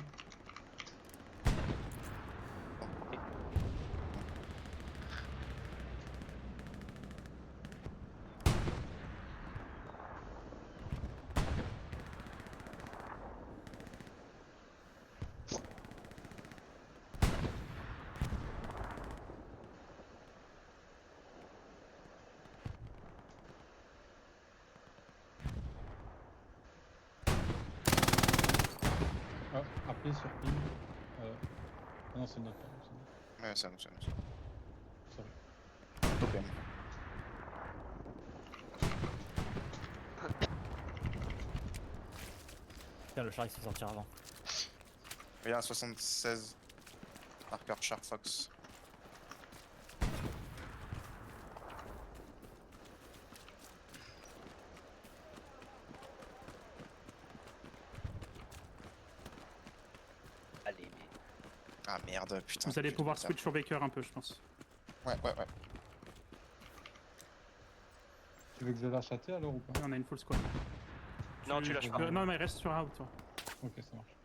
D: Ah, appelé sur ping. Ah non, c'est notre.
A: Ouais, c'est à nous, c'est à nous.
D: Sorry.
A: Totem.
E: Tiens, le char il se fait sortir avant.
A: Il y a un 76. Marqueur Char Fox.
C: Allez, mais.
A: Ah merde, putain.
B: Vous allez
A: j'ai
B: pouvoir
A: fait ça.
B: switch sur Baker un peu, je pense.
A: Ouais.
D: Tu veux que je lâche à T alors ou pas?
B: On a une full squad.
C: Non, tu lâches pas.
B: Non, mais reste sur out, toi.
D: Ok, ça marche.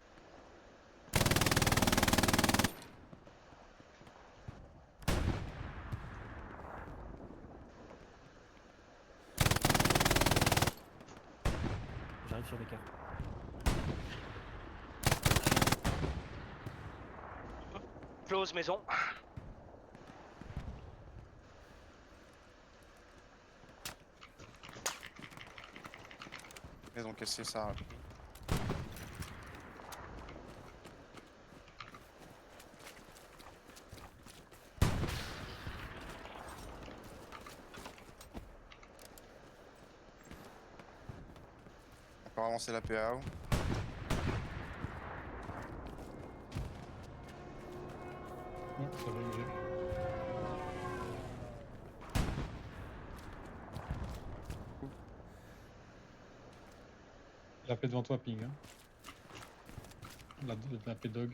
E: J'arrive sur Baker.
C: Close maison.
A: Maison cassée, ça. Encore avancer la PAO.
D: Non, ça va MG. La paix devant toi, ping. Hein. La paix dog.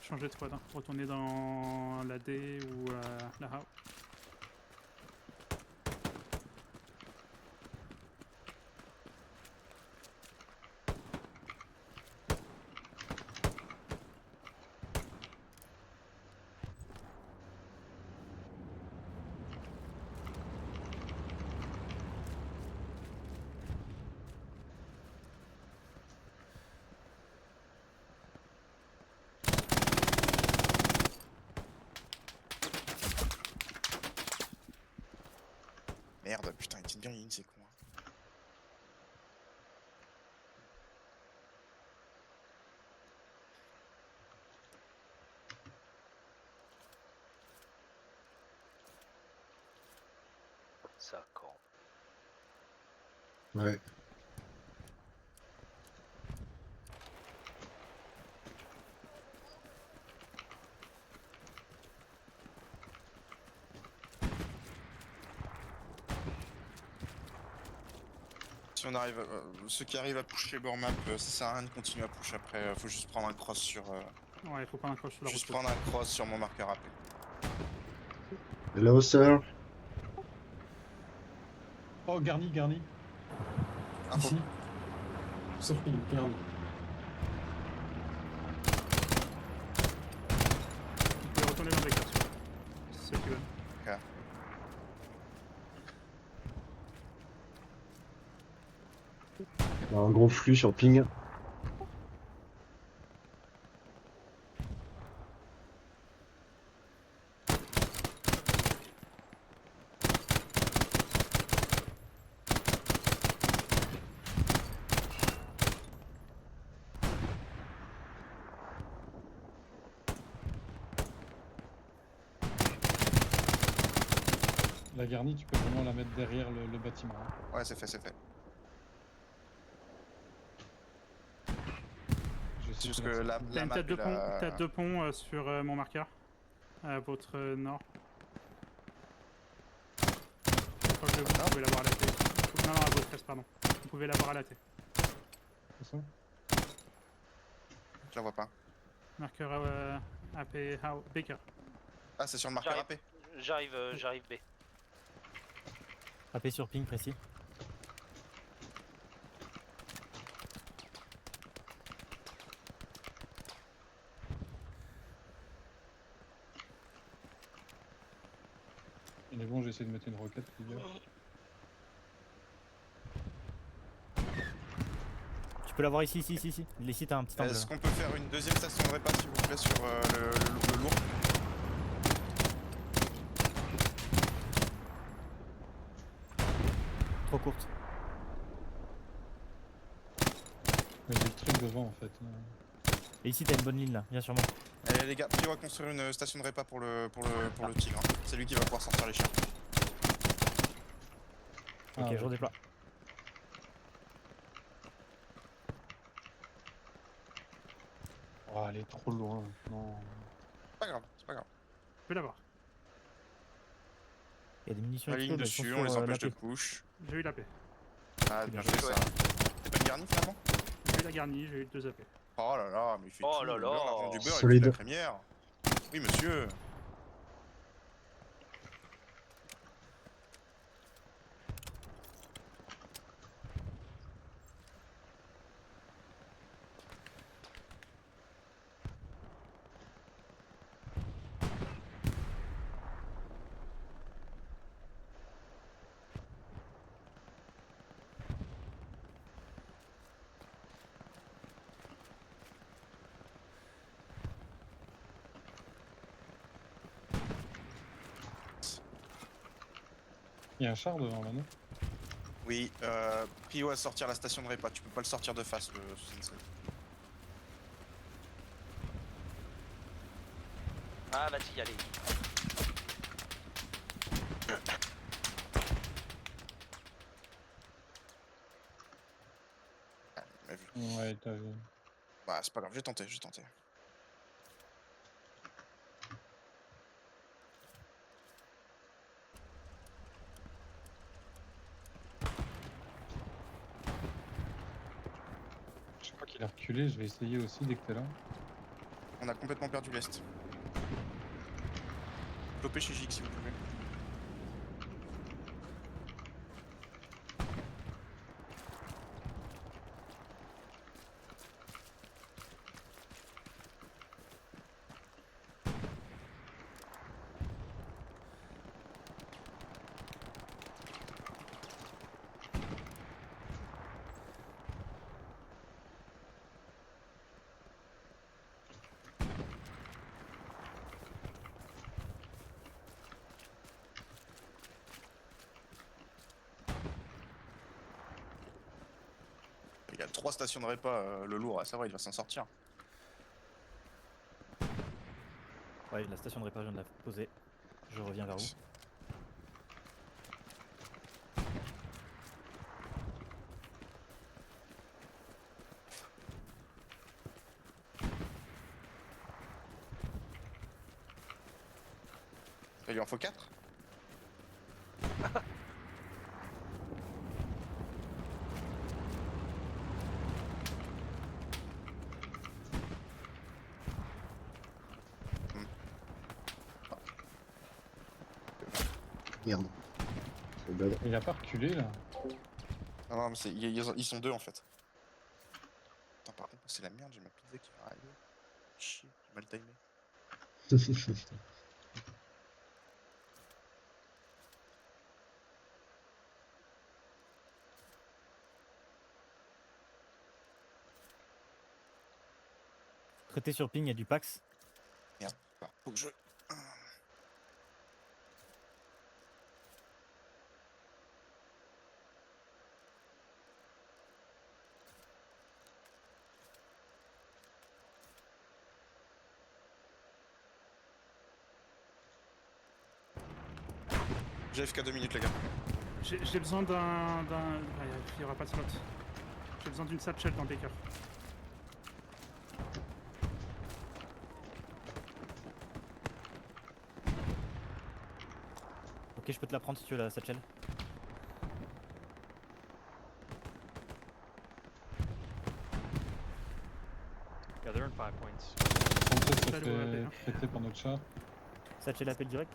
B: Changer de squad, hein. Retourner dans la D ou la house.
A: Merde, putain, il tient bien une, c'est con. Hein.
C: Ça, quand.
F: Ouais.
A: Si on arrive, ceux qui arrivent à pusher bord map, ça sert à rien de continuer à push après. Faut juste prendre un cross sur,
B: Ouais, il faut prendre un croche sur la
A: juste
B: route.
A: prendre un cross sur mon marqueur AP.
F: Hello, sir.
D: Oh, garni, garni.
A: Info.
H: Ici. Surpris, merde.
B: Tu peux retourner dans le vecteur sûr. Si c'est ce que tu veux.
F: Il y a un gros flux sur ping.
D: La garnie, tu peux vraiment la mettre derrière le bâtiment. Hein.
A: Ouais, c'est fait, c'est fait.
D: Je sais
A: Juste
D: que
A: que
D: là,
A: la
B: T'as
A: map
B: deux
A: est
B: ponts,
A: la...
B: t'as deux ponts sur mon marqueur. À votre nord. Proche de vous, vous pouvez l'avoir à la tête. Non, non, à votre est, pardon. Vous pouvez l'avoir à la tête.
D: c'est ça.
A: Je la vois pas.
B: Marqueur AP Baker.
A: Ah, c'est sur le marqueur AP.
C: J'arrive B.
E: AP sur ping précis.
D: Il est bon, j'essaie de mettre une roquette, les gars.
E: Tu peux l'avoir ici, ici. Ici, t'as un petit angle.
A: Est-ce qu'on peut faire une deuxième station de répas, s'il vous plaît, sur le lourd?
E: Trop courte.
D: Mais j'ai le truc devant, en fait.
E: Et ici, t'as une bonne ligne là, viens sur moi.
A: Allez les gars, Pio va construire une station de répas pour le tigre. Hein. C'est lui qui va pouvoir sortir les chiens.
D: Ah,
E: Ok,
D: ouais.
E: je redéploie.
D: Oh, elle est trop loin. Non.
A: C'est pas grave, c'est pas grave.
B: Tu peux l'avoir.
E: Il y a des munitions
A: La ligne
E: explosives, elles sont
A: dessus,
E: sur,
A: on les empêche de
E: l'AP.
A: push.
B: J'ai eu l'AP.
A: Ah, bien
E: bien
A: joué ça. T'es pas une garnie finalement?
B: J'ai eu la garnie, j'ai eu 2 AP.
A: Oh là là, mais il fait
C: Oh
A: tout.
C: là
A: Le
C: là.
A: beurre, l'argent du beurre, il fait
F: Solide.
A: de la crémière. Oui monsieur.
D: Il y a un char devant là, non?
A: Oui, Prio à sortir la station de répas. Tu peux pas le sortir de face, le sensei.
C: Ah, vas-y, allez.
A: Ah, il m'a vu.
D: Ouais, t'as vu.
A: Bah c'est pas grave, j'ai tenté, j'ai tenté.
D: Je crois qu'il a reculé, je vais essayer aussi dès que t'es là.
A: On a complètement perdu l'est. Clopez chez Jig si vous pouvez. Il y a 3 stations de répas, le lourd, ça va, il va s'en sortir.
E: Ouais, la station de réparation, je viens de la poser. Je reviens vers vous.
A: Il lui en faut 4.
F: Merde. Oh, bad.
D: Il a pas reculé là.
A: Non, non, mais ils sont deux en fait. Attends, par contre, c'est la merde, j'ai ma pizza qui va arriver. Chier, j'ai mal timé.
E: Traité sur ping, il y a du Pax.
A: Merde, faut que je. J'ai FK 2 minutes, les gars.
B: J'ai besoin d'un. Ah, il n'y aura pas de slot. J'ai besoin d'une satchel dans le Baker.
E: Ok, je peux te la prendre si tu veux la satchel.
I: Yeah, they're in 5 points.
D: Sanchez se
B: Salut, ouais,
D: fait
B: bien.
D: traiter par notre chat.
E: Satchel appel direct.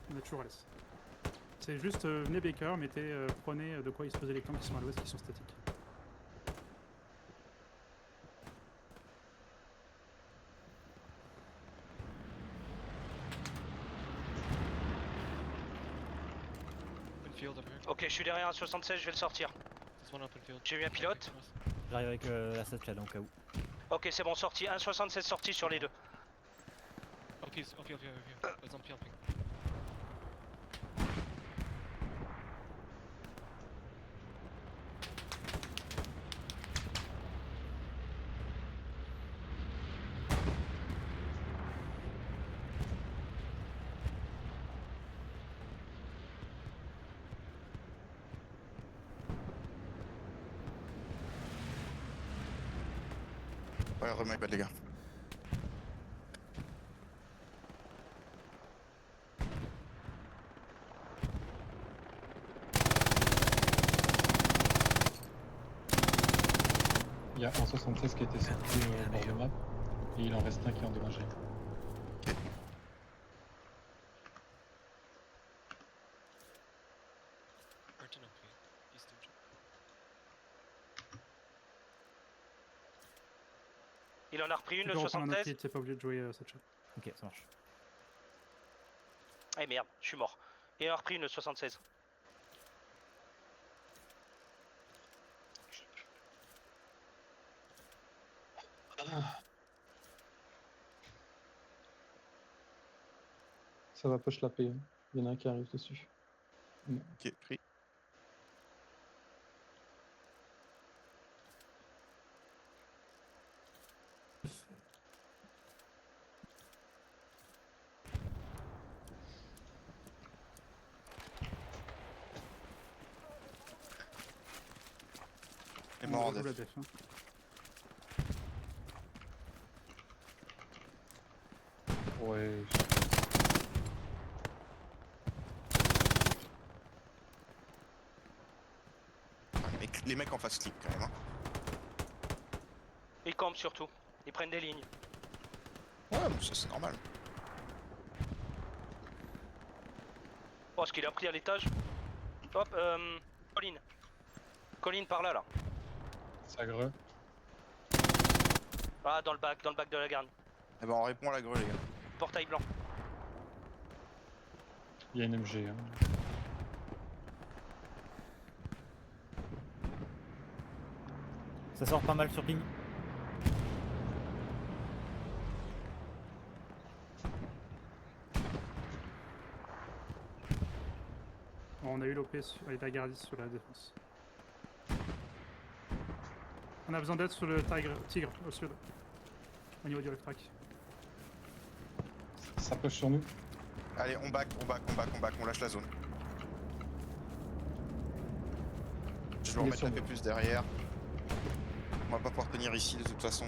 B: On est toujours à l'est. C'est juste, venez Baker, mettez, prenez de quoi exposer les tanks qui sont à l'ouest, qui sont statiques.
I: Open field up here.
C: Ok, je suis derrière un 76, je vais le sortir.
I: There's one open field.
C: J'ai eu un pilote.
E: J'arrive avec la satchel en cas où.
C: Ok, c'est bon, sorti. 1,76 sorti sur les deux.
I: Okay, on field here. It's on field ping.
A: Ouais, remets pas, les gars.
D: Il y a un 76 qui a été sorti au bord de map. Et il en reste un qui est endommagé.
I: Burton up here. Eastern shop.
C: Il en a repris une,
B: Tu
C: le
B: peux reprendre un autre
C: 76.
B: kit, t'es pas obligé de jouer satchel.
E: Ok, ça marche.
C: Eh merde, je suis mort. Il en a repris une, le 76.
J: Ça va push la paix. Il y en a un qui arrive dessus.
A: Ok, pris. Et mort en
B: joue la
A: def.
B: def. Hein.
J: Ouais.
A: Les mecs en face clip quand même. Hein.
C: Ils campent surtout. Ils prennent des lignes.
A: Ouais, mais ça c'est normal.
C: Oh, ce qu'il a pris à l'étage. Hop, Colline. Colline par là, là.
D: Sagreux.
C: Ah, dans le bac de la garde.
A: Eh ben on répond à la grue, les gars.
C: Portail blanc.
D: Il y a une MG. Hein.
E: Ça sort pas mal sur ping.
B: Bon, on a eu l'OP et la gardiste sur la défense. On a besoin d'aide sur le tigre au sud. Au niveau du track.
D: Ça push sur nous.
A: Allez, on back, on lâche la zone. Je vais
D: Il est
A: remettre
D: sur
A: la
D: nous.
A: P plus derrière. On va pas pouvoir tenir ici de toute façon.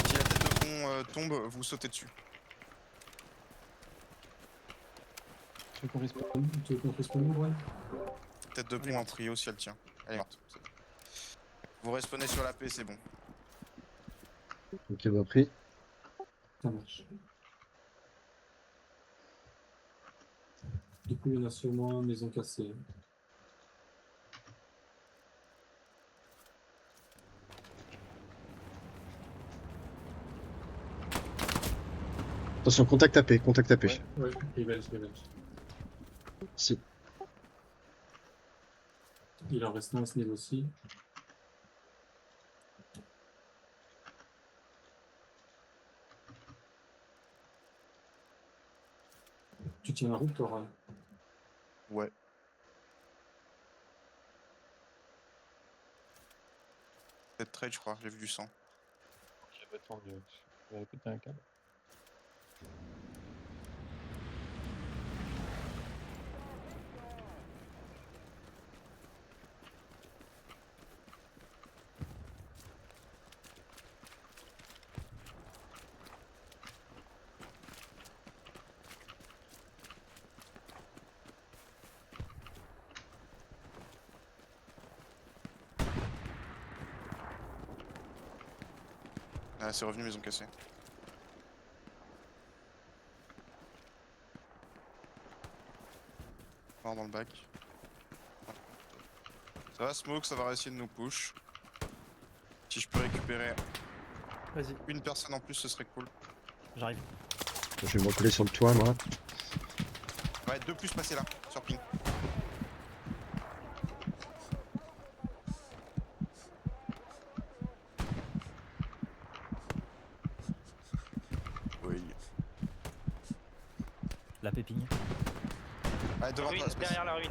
A: Si la tête de pont tombe, vous sautez dessus.
J: veux qu'on respawn.
H: Tu veux qu'on respawn, Juan?
A: Tête de pont en trio si elle tient. Elle est morte. c'est bon. Vous respawnez sur la paix, c'est bon.
F: Ok, bah pris.
H: Ça marche. Du coup, il y en a sur moi, maison cassée.
F: Attention, contact AP, contact AP.
J: Ouais.
H: Ouais, revenge, revenge.
F: Si.
H: Il en reste un à ce niveau-ci. Tu tiens la route, toi, Juan?
A: Ouais. Peut-être trade, je crois, j'ai vu du sang.
J: Ok, bah tant mieux. J'avais pété un câble.
A: Ah, c'est revenu, maison cassée. Mort dans le bac. Ça va, Smoke, ça va essayer de nous push. Si je peux récupérer
B: Vas-y.
A: une personne en plus, ce serait cool.
E: J'arrive.
F: Je vais me recoller sur le toit, moi.
A: Ouais, 2 plus passer là, sur ping. Oui.
E: La pépine.
A: Ouais, devant
C: Ruine,
A: toi, space.
C: derrière la ruine.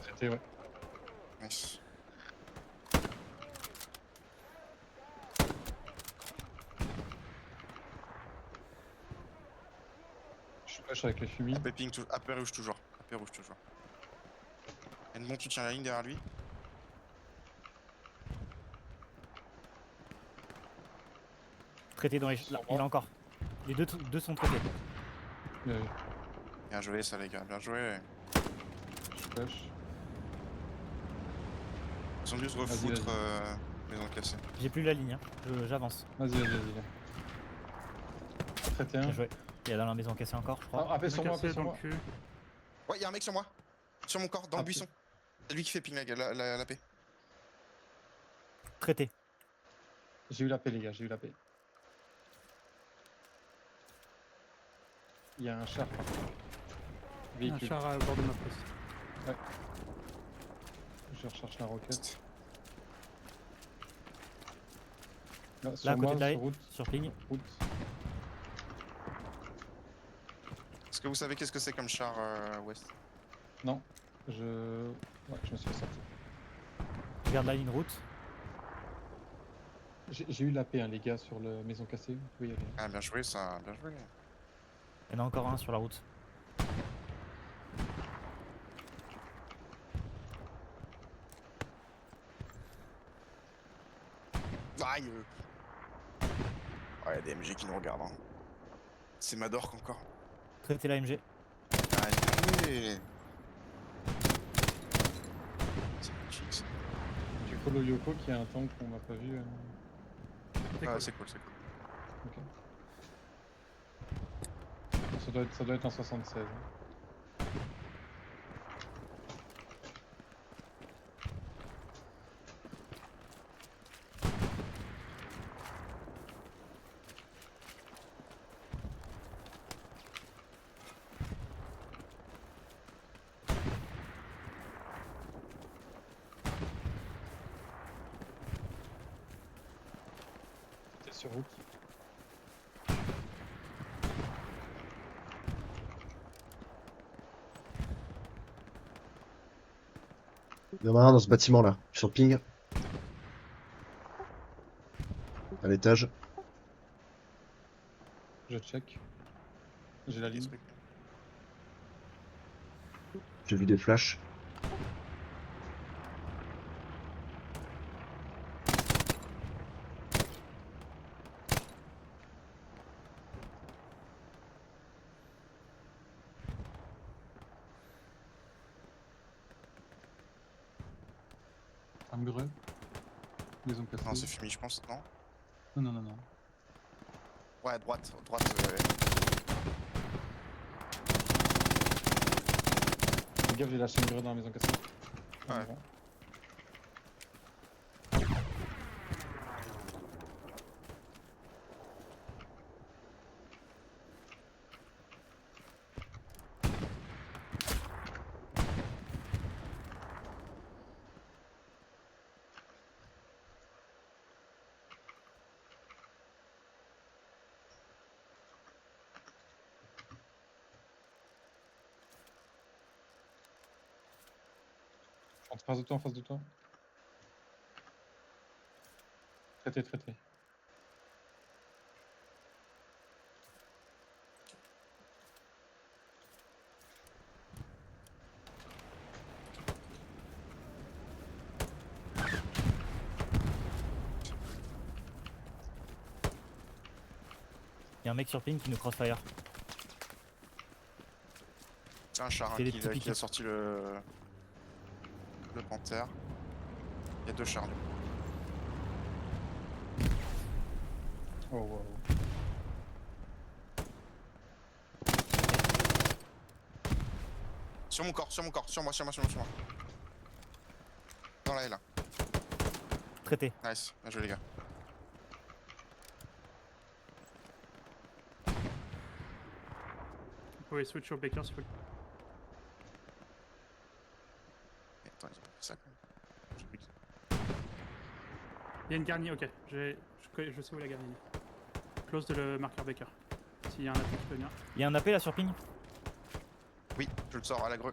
J: Traité, ouais.
A: Nice.
J: Je suis flash avec les fumis.
A: AP ping, AP rouge toujours. AP rouge toujours. Edmond, tu tiens la ligne derrière lui.
E: Traité dans les. Là, il y en a encore. Les deux sont traités.
J: Euh,
A: Bien joué, ça, les gars, bien joué.
J: je suis flash.
A: Ils ont dû se
J: Vas-y,
A: refoutre,
J: vas-y.
A: maison cassée.
E: J'ai plus la ligne, hein. J'avance.
J: Vas-y, vas-y, vas-y. Traité un.
E: Bien joué. Il y a dans la maison cassée encore, je crois.
J: Ah, AP sur moi,
B: Cassé
J: AP sur
B: dans
J: moi.
B: le cul.
A: Ouais, y'a un mec sur moi. Sur mon corps, dans
J: Ah,
A: le buisson. C'est lui qui fait ping la paix.
E: Traité.
J: J'ai eu la paix, les gars, j'ai eu la paix. Il y a un char par contre.
B: Un
J: Véhicule.
B: char à bord de ma poste.
J: Je recherche la roquette. Là,
E: Là,
J: sur
E: à côté
J: moi,
E: de la haie,
J: sur route.
E: sur ping.
J: Route.
A: Est-ce que vous savez qu'est-ce que c'est comme char West?
J: Non, je... Ouais, je me suis sorti.
E: Je garde la ligne route.
J: J'ai eu la paix, hein, les gars, sur la maison cassée. Vous pouvez y aller.
A: Ah, bien joué, ça, bien joué.
E: Il y en a encore un sur la route.
A: Aïe. Ouais, y'a des MG qui nous regardent. Hein. C'est Madork encore.
E: Traité la MG.
A: Allez. C'est magnifique, ça.
J: J'ai follow Yoko qui a un tank qu'on n'a pas vu.
A: Ah, c'est cool, c'est cool.
J: Ok. Ça doit être un 76. Hein. T'es sur route.
F: Il y en a un dans ce bâtiment là, sur ping. À l'étage.
J: Je check. J'ai la ligne.
F: J'ai vu des flashs.
J: Un greu. Maison cassée.
A: Non, c'est fini, je pense, non?
J: Non, non, non, non.
A: Ouais, droite.
J: Fais gaffe, j'ai lâché une greu dans la maison cassée.
A: Ouais.
J: Bon. En face de toi, en face de toi. Traité, traité.
E: Y'a un mec sur ping qui nous crossfire.
A: C'est un char hein,
E: C'est des
A: qui,
E: petits
A: qui
E: piquets.
A: a sorti le panthère. Il y a 2 chars. lui.
J: Oh, wow.
A: Sur mon corps, sur moi. Dans la L.
E: Traité.
A: Nice, bien joué les gars.
B: Vous pouvez switch au Baker s'il faut.
A: Attends, ils ont pas fait ça quand même. J'ai plus de-
B: Il y a une garnie, ok. Je sais où est la garnie. Close de le marqueur Baker. S'il y a un attaque qui peut venir.
E: Y'a un AP là sur ping.
A: Oui, je le sors à la greu.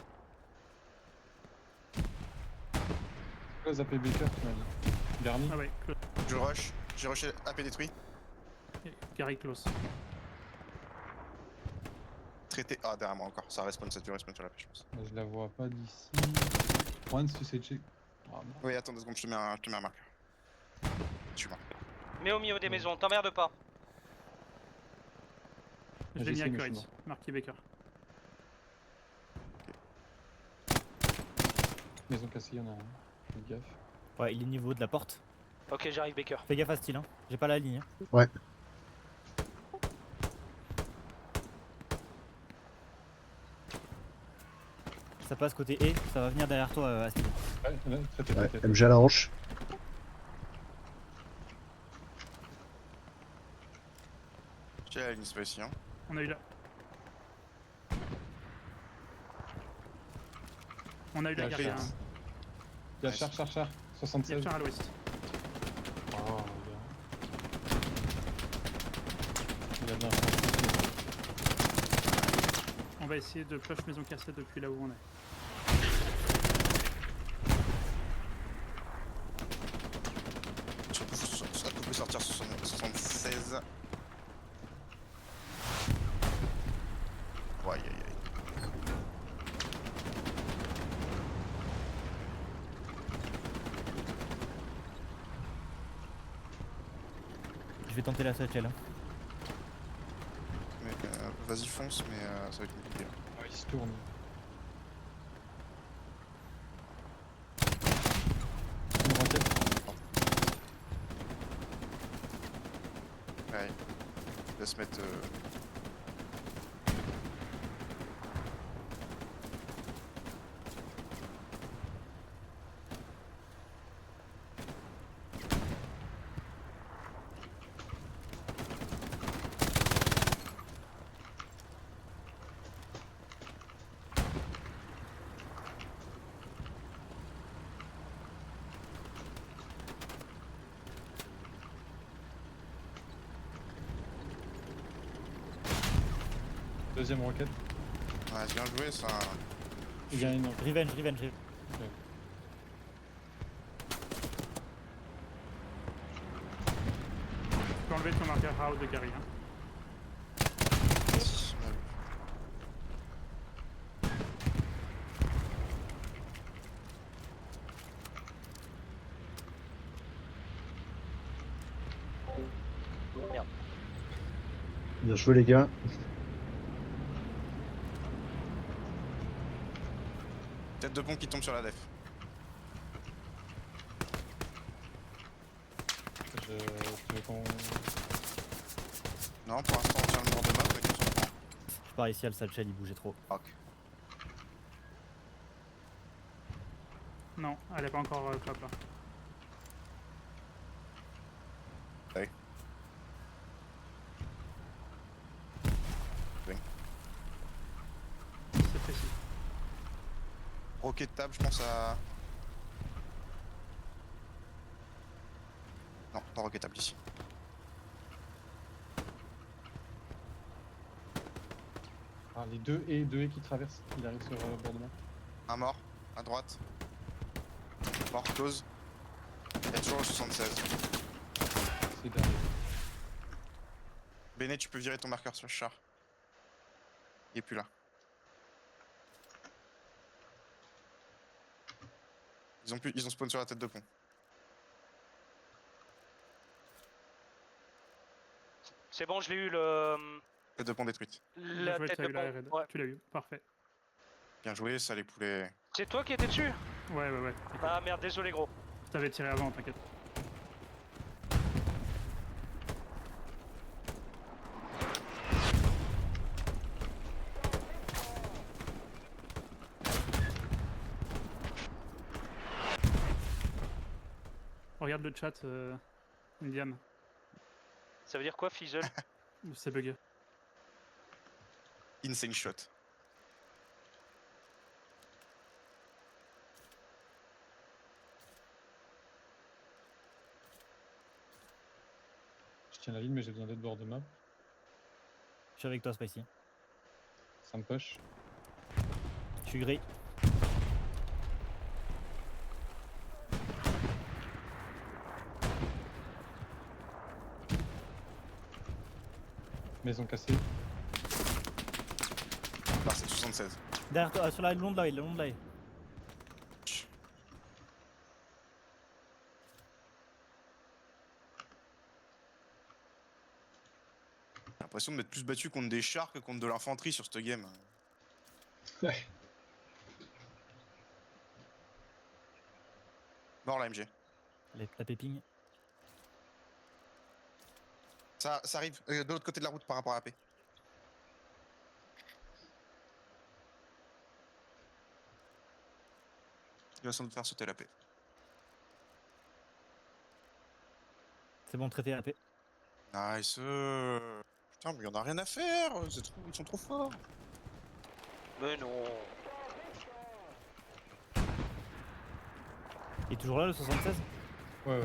J: Close AP Baker, tu m'as dit. Garni.
B: Ah ouais, close.
A: Je rush, j'ai rushé AP détruit.
B: Et Gary close.
A: Traité. Ah, derrière moi encore. Ça respawn, ça a dû respawn sur la pêche, je pense.
J: Je la vois pas d'ici. Juan, si tu sais check. Ah, non.
A: Oui, attends 2 secondes, je te mets un marqueur. Tu vois.
C: Mets au milieu des maisons, t'emmerdes pas.
B: Je l'ai mis
J: J'essaie, mais je
B: accurate.
J: suis
B: Marqué Baker.
J: Maison cassée, y'en a un. Fais gaffe.
E: Ouais, il est niveau de la porte.
C: Ok, j'arrive Baker.
E: Fais gaffe à style, hein. J'ai pas la ligne. Hein.
F: Ouais.
E: Ça passe côté E, ça va venir derrière toi, Asti.
J: Ouais, traité,
F: Ouais,
J: traité.
F: MG à la hanche.
A: J'ai la ligne, c'est pas ici. Hein.
B: On a eu la. On a eu la
J: Ouais,
B: guerrière.
J: j'ai-
B: Hein.
J: Il y a char.
B: Il y a
J: 76.
B: char à l'ouest.
J: Oh, il y a bien.
B: On va essayer de push maison cassée depuis là où on est.
A: Ça peut sortir 76. Ouais, aïe aïe aïe.
E: Je vais tenter la satchel. Hein.
A: Mais vas-y fonce, mais ça va être compliqué. Là.
J: Ouais, il se tourne. Une roquette.
A: Ouais. Il va se mettre.
J: Deuxième roquette.
A: Ouais, bien joué ça.
J: Il y a une.
E: Revenge.
B: Tu peux enlever ton marqueur house de Gary. Hein.
F: Bien joué les gars.
A: Tête de pont qui tombe sur la def.
D: Tu veux qu'on...
A: Non, pour l'instant, on tient le bord de map. Mais qu'est-ce qu'on prend?
E: Je pars ici, à le satchel, il bougeait trop.
A: Ok.
B: Non, elle est pas encore top là.
A: Ouais.
B: C'est précis.
A: Rocket table, je pense à. Non, pas rocket table ici.
D: Ah, les deux et qui traversent, il arrive sur le bord de map.
A: Un mort, à droite. Mort close. Il y a toujours le 76.
D: C'est derrière.
A: Bene, tu peux virer ton marqueur sur le char. Il est plus là. Ils ont spawn sur la tête de pont.
C: C'est bon, je l'ai eu le.
A: Tête de pont détruite.
C: La
B: Bien joué,
C: tête
B: t'as
C: de
B: eu la
C: pont.
B: raid.
C: Ouais.
B: Tu l'as eu, parfait.
A: Bien joué, ça les poulets.
C: C'est toi qui étais dessus?
B: Ouais.
C: Ah merde, désolé gros.
B: Je t'avais tiré avant, t'inquiète. Regarde le chat, Indiam.
C: Ça veut dire quoi, Fizzle?
B: C'est bugué.
A: Insane shot.
D: Je tiens la ligne, mais j'ai besoin d'être bord de map.
E: Je suis avec toi, Spicy.
D: Ça me push.
E: Je suis gris.
D: Maison cassée.
A: Là, c'est 76.
E: Derrière toi, sur la long de l'aile,
A: J'ai l'impression de m'être plus battu contre des chars que contre de l'infanterie sur ce game.
F: Ouais.
A: Mort la MG.
E: La péping.
A: Ça arrive de l'autre côté de la route par rapport à la paix. Il va sans doute faire sauter la paix.
E: C'est bon, traité la paix.
A: Nice. Putain, mais y'en a rien à faire. Ils sont trop forts.
C: Mais non.
E: Il est toujours là, le 76?
D: Ouais.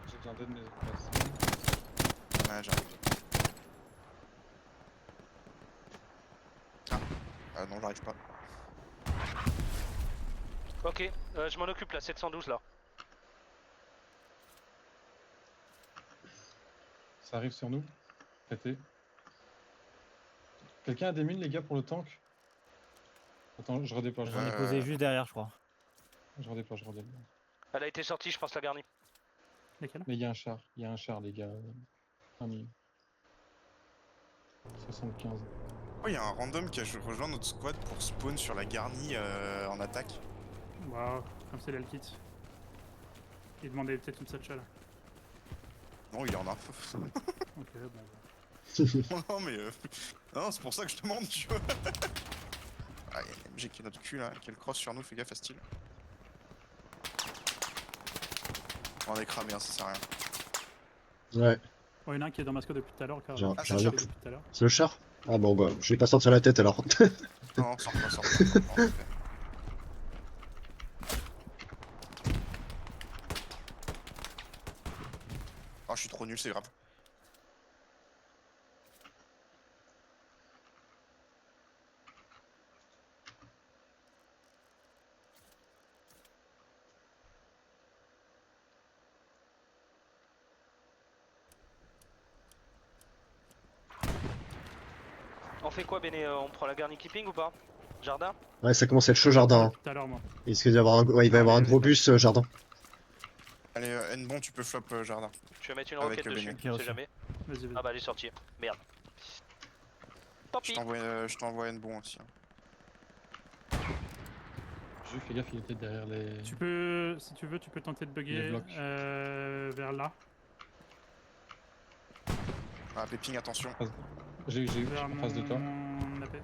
D: J'ai besoin d'aide, mais
A: Ouais, j'arrive. Ah non, j'arrive pas.
C: Ok, je m'en occupe là, 712 là.
D: ça arrive sur nous. Traité. Quelqu'un a des mines, les gars, pour le tank? Attends, je redéploie.
E: J'en ai posé juste derrière, je crois.
D: Je redéploie.
C: Elle a été sortie, je pense, la garnie.
B: Lesquels?
D: Mais il y a un char, les gars. 5000. 75.
A: Oh, il y a un random qui a rejoint notre squad pour spawn sur la garnie en attaque.
B: Waouh, comme c'est l'Alkit. Il demandait peut-être une satchel.
A: Non, il y en a.
B: Ok, bon.
A: Non, mais. Non, c'est pour ça que je demande, tu vois. Ah, il y a une MG qui est notre cul là, qui a le cross sur nous, fais gaffe à style. On est cramé, hein, ça sert à rien.
F: Ouais,
B: Oh, il y en a un qui est dans ma squad depuis tout à l'heure, car
F: J'ai-
A: j'ai
B: depuis
A: un
B: tout à l'heure.
F: c'est le char? Ah bon, bah, je vais pas sortir la tête alors.
A: Non, sors pas. Oh, je suis trop nul, c'est grave.
C: On fait quoi, Béné? On prend la garnie keeping ou pas? Jardin?
F: Ouais, ça commence à être chaud jardin. Hein.
B: Tout à l'heure, moi.
F: Il risque d'y avoir un... ouais, il va y avoir un gros bus jardin.
A: Allez, N-bon, tu peux flop jardin.
C: Je vais mettre une
A: Avec
C: roquette
A: le
C: dessus,
A: Benny.
C: on
E: Ok,
C: sait
E: ok.
C: jamais.
B: Vas-y, vas-y.
C: Ah bah elle est sortie. Merde. Tant pis.
A: Je t'envoie N-bon aussi. Hein.
D: Juste fais gaffe, il est peut-être derrière les.
B: Tu peux, si tu veux, tu peux tenter de
D: Les
B: bugger
D: blocs.
B: vers là.
A: Ah, Péping, attention.
D: J'ai
B: Vers
D: en face de toi.
B: mon AP.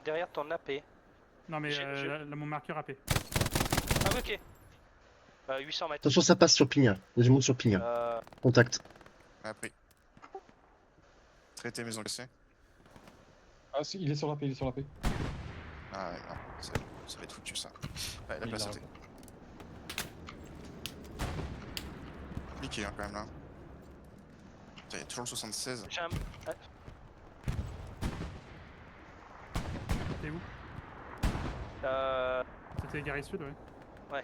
C: Derrière ton AP.
B: Non mais
C: J'ai-
B: là, mon marqueur AP.
C: Ah oui, ok. 800 mètres.
F: Attention, ça passe sur Pignat. Il y a du monde sur Pignat. Contact.
A: Après. Traiter maison cassée.
D: Ah si, il est sur la paix, il est sur la paix.
A: Ah ouais, non, ça va être foutu ça. Ouais, la
D: Il
A: place
D: l'a-
A: sauté. Compliqué hein, quand même là. Putain, il y a toujours le 76.
C: J'ai un...
B: T'es où?
C: Euh...
B: C'était Gary Sud, ouais.
C: Ouais.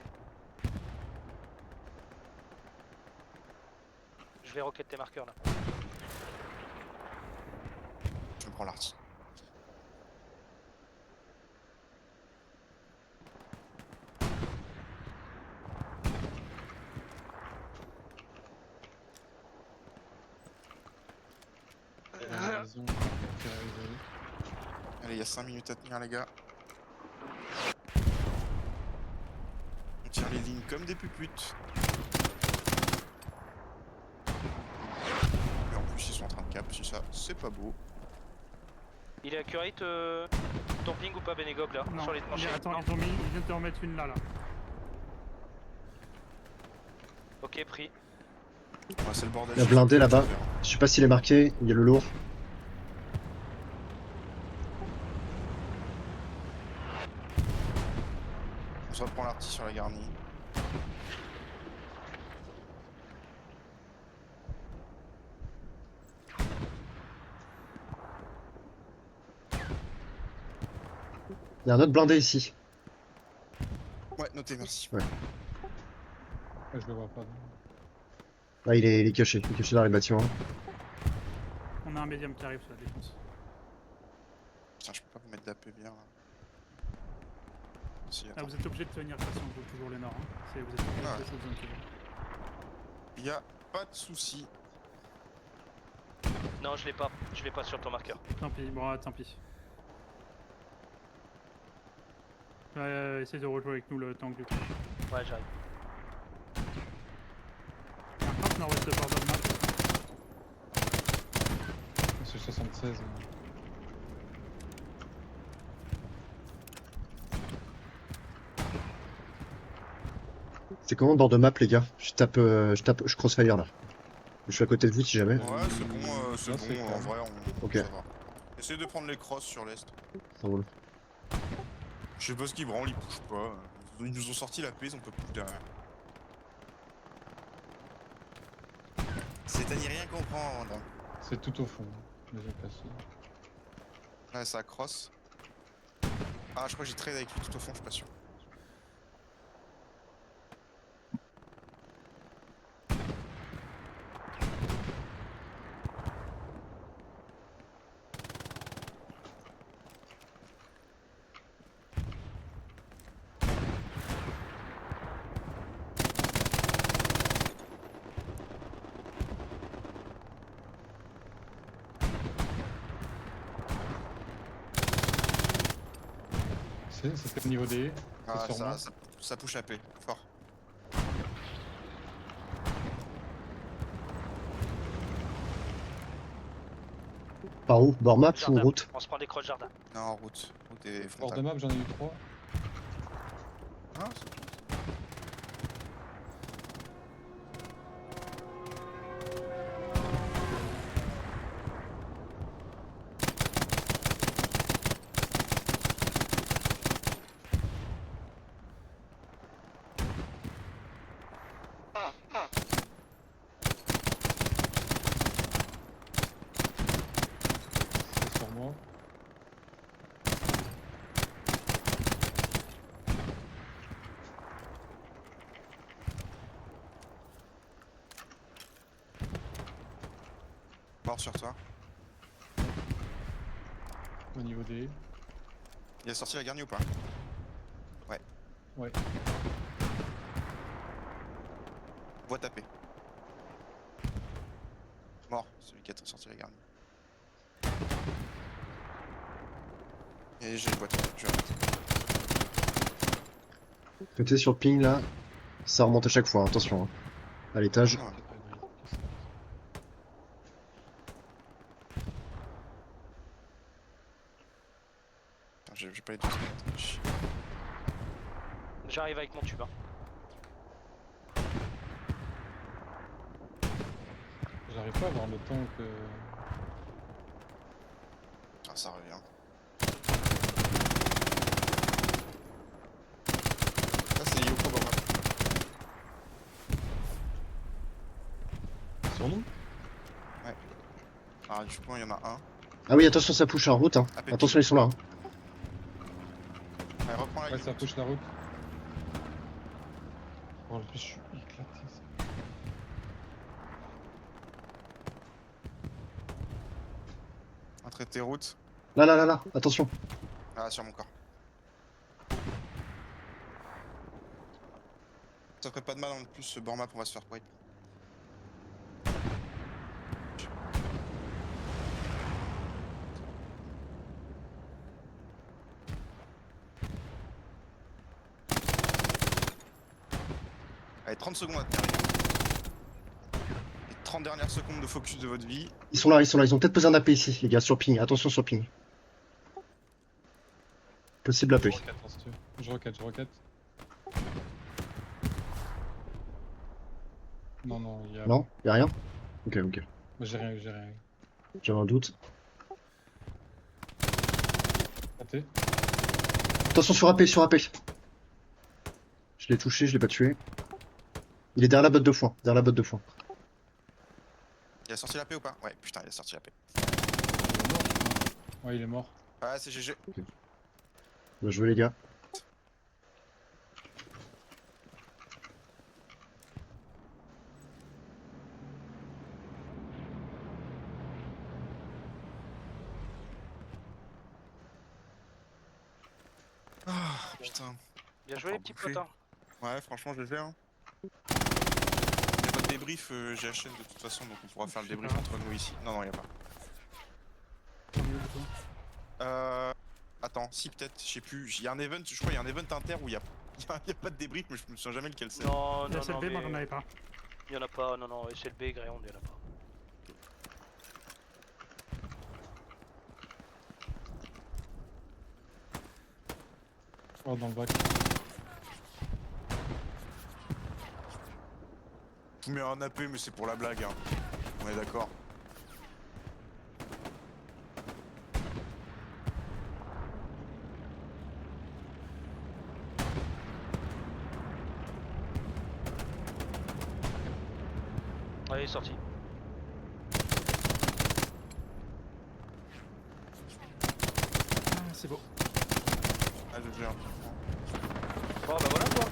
C: Je vais rocket tes marqueurs là.
A: Je me prends l'arty.
D: La maison, qui est arrivée.
A: Allez, il y a 5 minutes à tenir les gars. On tire les lignes comme des puputes. Et en plus ils sont en train de cap, si ça, c'est pas beau.
C: Il est accurate ton ping ou pas Benegog là
B: Non,
C: sur les tranchées?
B: attends,
C: Non.
B: ils viennent de te remettre une là.
C: Ok, pris.
A: Ouais, c'est le bordel.
F: La blindée là-bas. Je sais pas s'il est marqué, il y a le lourd.
A: On se reprend l'arty sur la garnie.
F: Il y a un autre blindé ici.
A: Ouais, noté, merci.
F: Ouais.
D: Ouais, je le vois pas.
F: Là, il est caché. Il est caché dans les bâtiments.
B: On a un médium qui arrive sur la défense.
A: Putain, je peux pas vous mettre d'AP bien là. Si,
B: Ah,
A: attends.
B: vous êtes obligé de tenir de toute façon toujours les nord. Hein. Vous êtes obligé
A: Ah
B: de
A: ouais.
B: cette zone toujours.
A: Y a pas de soucis.
C: Non, je l'ai pas. Je l'ai pas sur ton marqueur.
B: Tant pis, bon, tant pis. Essaye de rejouer avec nous le tank du coup.
C: Ouais, j'arrive.
B: Il y a un craft nord-ouest de bord de map.
D: C'est 76.
F: C'est comment le bord de map, les gars? Je crossfire là. Je suis à côté de vous si jamais.
A: Ouais, c'est bon, c'est
D: là, c'est
A: bon, en
D: calme.
A: vrai, on.
F: Ok.
A: Ça va. Essayez de prendre les crosses sur l'est.
F: Ça roule.
A: Je sais pas ce qu'ils branlent, ils bougent pas. Ils nous ont sorti la paix, on peut plus derrière. C'est à n'y rien comprendre.
D: C'est tout au fond. Déjà cassé.
A: Ouais, ça cross. Ah, je crois que j'ai trade avec lui tout au fond, je suis pas sûr.
D: C'était au niveau des.
A: Ah,
D: sur moi.
A: ça push AP, fort.
F: Par où? Bord map ou
C: Jardin.
F: route?
C: On se prend des crosses jardin.
A: Non, en route. Route et
D: Bord de
A: frontal.
D: map, j'en ai eu 3.
A: Ah, c'est tout.
D: C'est sur moi.
A: Mort sur toi.
D: Au niveau des.
A: Il a sorti la garnie ou pas?
D: Ouais.
A: Voie tapée. Mort, celui qui a sorti la garde. Et j'ai une boîte, je vais arrêter.
F: Côté sur le ping là, ça remonte à chaque fois, hein, attention. Hein. À l'étage.
A: Non, attends, j'ai pas les deux.
C: J'arrive avec mon tube. Hein.
J: J'arrive pas à avoir le temps que.
A: Ah, ça revient. Ça c'est Yoko Bora.
F: Sur nous?
A: Ah, du coup, il y en a un.
F: Ah oui, attention, ça push en route. Hein.
A: Ah, pépites.
F: Attention, ils sont là. Hein.
A: Ouais, reprends la
J: Ouais,
A: ligne.
J: ça push la route. Oh, en plus, je suis éclaté.
A: Un traité route.
F: Là, attention.
A: Ah, sur mon corps. Ça ferait pas de mal en plus, ce Bormap, on va se faire wipe. Allez, 30 secondes à tenir. Les 30 dernières secondes de focus de votre vie.
F: Ils sont là, ils ont peut-être posé un AP ici, les gars, sur ping. Attention sur ping. Possible AP.
J: Je roquette, hein, si tu veux. Je roquette. Non, il y a.
F: Non, y'a rien? Ok.
J: Moi, j'ai rien.
F: J'avais un doute.
J: Raté.
F: Attention sur AP. Je l'ai touché, je l'ai pas tué. Il est derrière la botte de foin.
A: Il a sorti la paix ou pas? Ouais, putain, il a sorti la paix.
J: Ouais, il est mort.
A: Ah, c'est GG.
F: Bien joué les gars.
A: Ah, putain.
C: Bien joué les petits potes. Hein.
A: Ouais, franchement, je le fais. Hein. Y'a pas de débrief GHN de toute façon, donc on pourra faire le débrief entre nous ici. Non, y'a pas. Attends, si peut-être, je sais plus. Y'a un event, je crois, y'a un event inter où y'a pas de débrief, mais je me souviens jamais lequel c'est.
C: Non,
B: La SLB, moi j'en
C: mais...
B: avais pas.
C: Il y en a pas, non, SLB, Gréon, il y en a pas.
J: Oh, dans le bac.
A: Je vous mets un AP, mais c'est pour la blague, hein. On est d'accord.
C: Ouais, il est sorti.
B: Ah, c'est beau.
A: Ah, GG. Hein.
C: Bon, bah voilà quoi.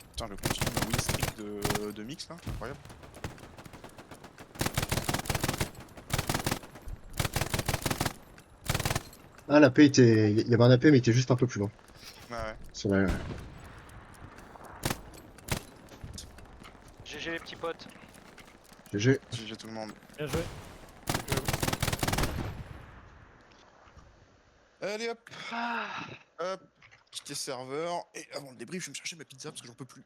A: Putain, le continue ma win streak de mix là, incroyable.
F: Ah l'AP était. Il y avait un AP mais il était juste un peu plus loin.
A: Ouais.
F: C'est vrai, ouais.
C: GG les petits potes.
F: GG.
A: GG tout le monde.
E: Bien joué.
A: Allez hop. Hop. Quitter serveur. Et avant le débrief, je vais me chercher ma pizza parce que j'en peux plus.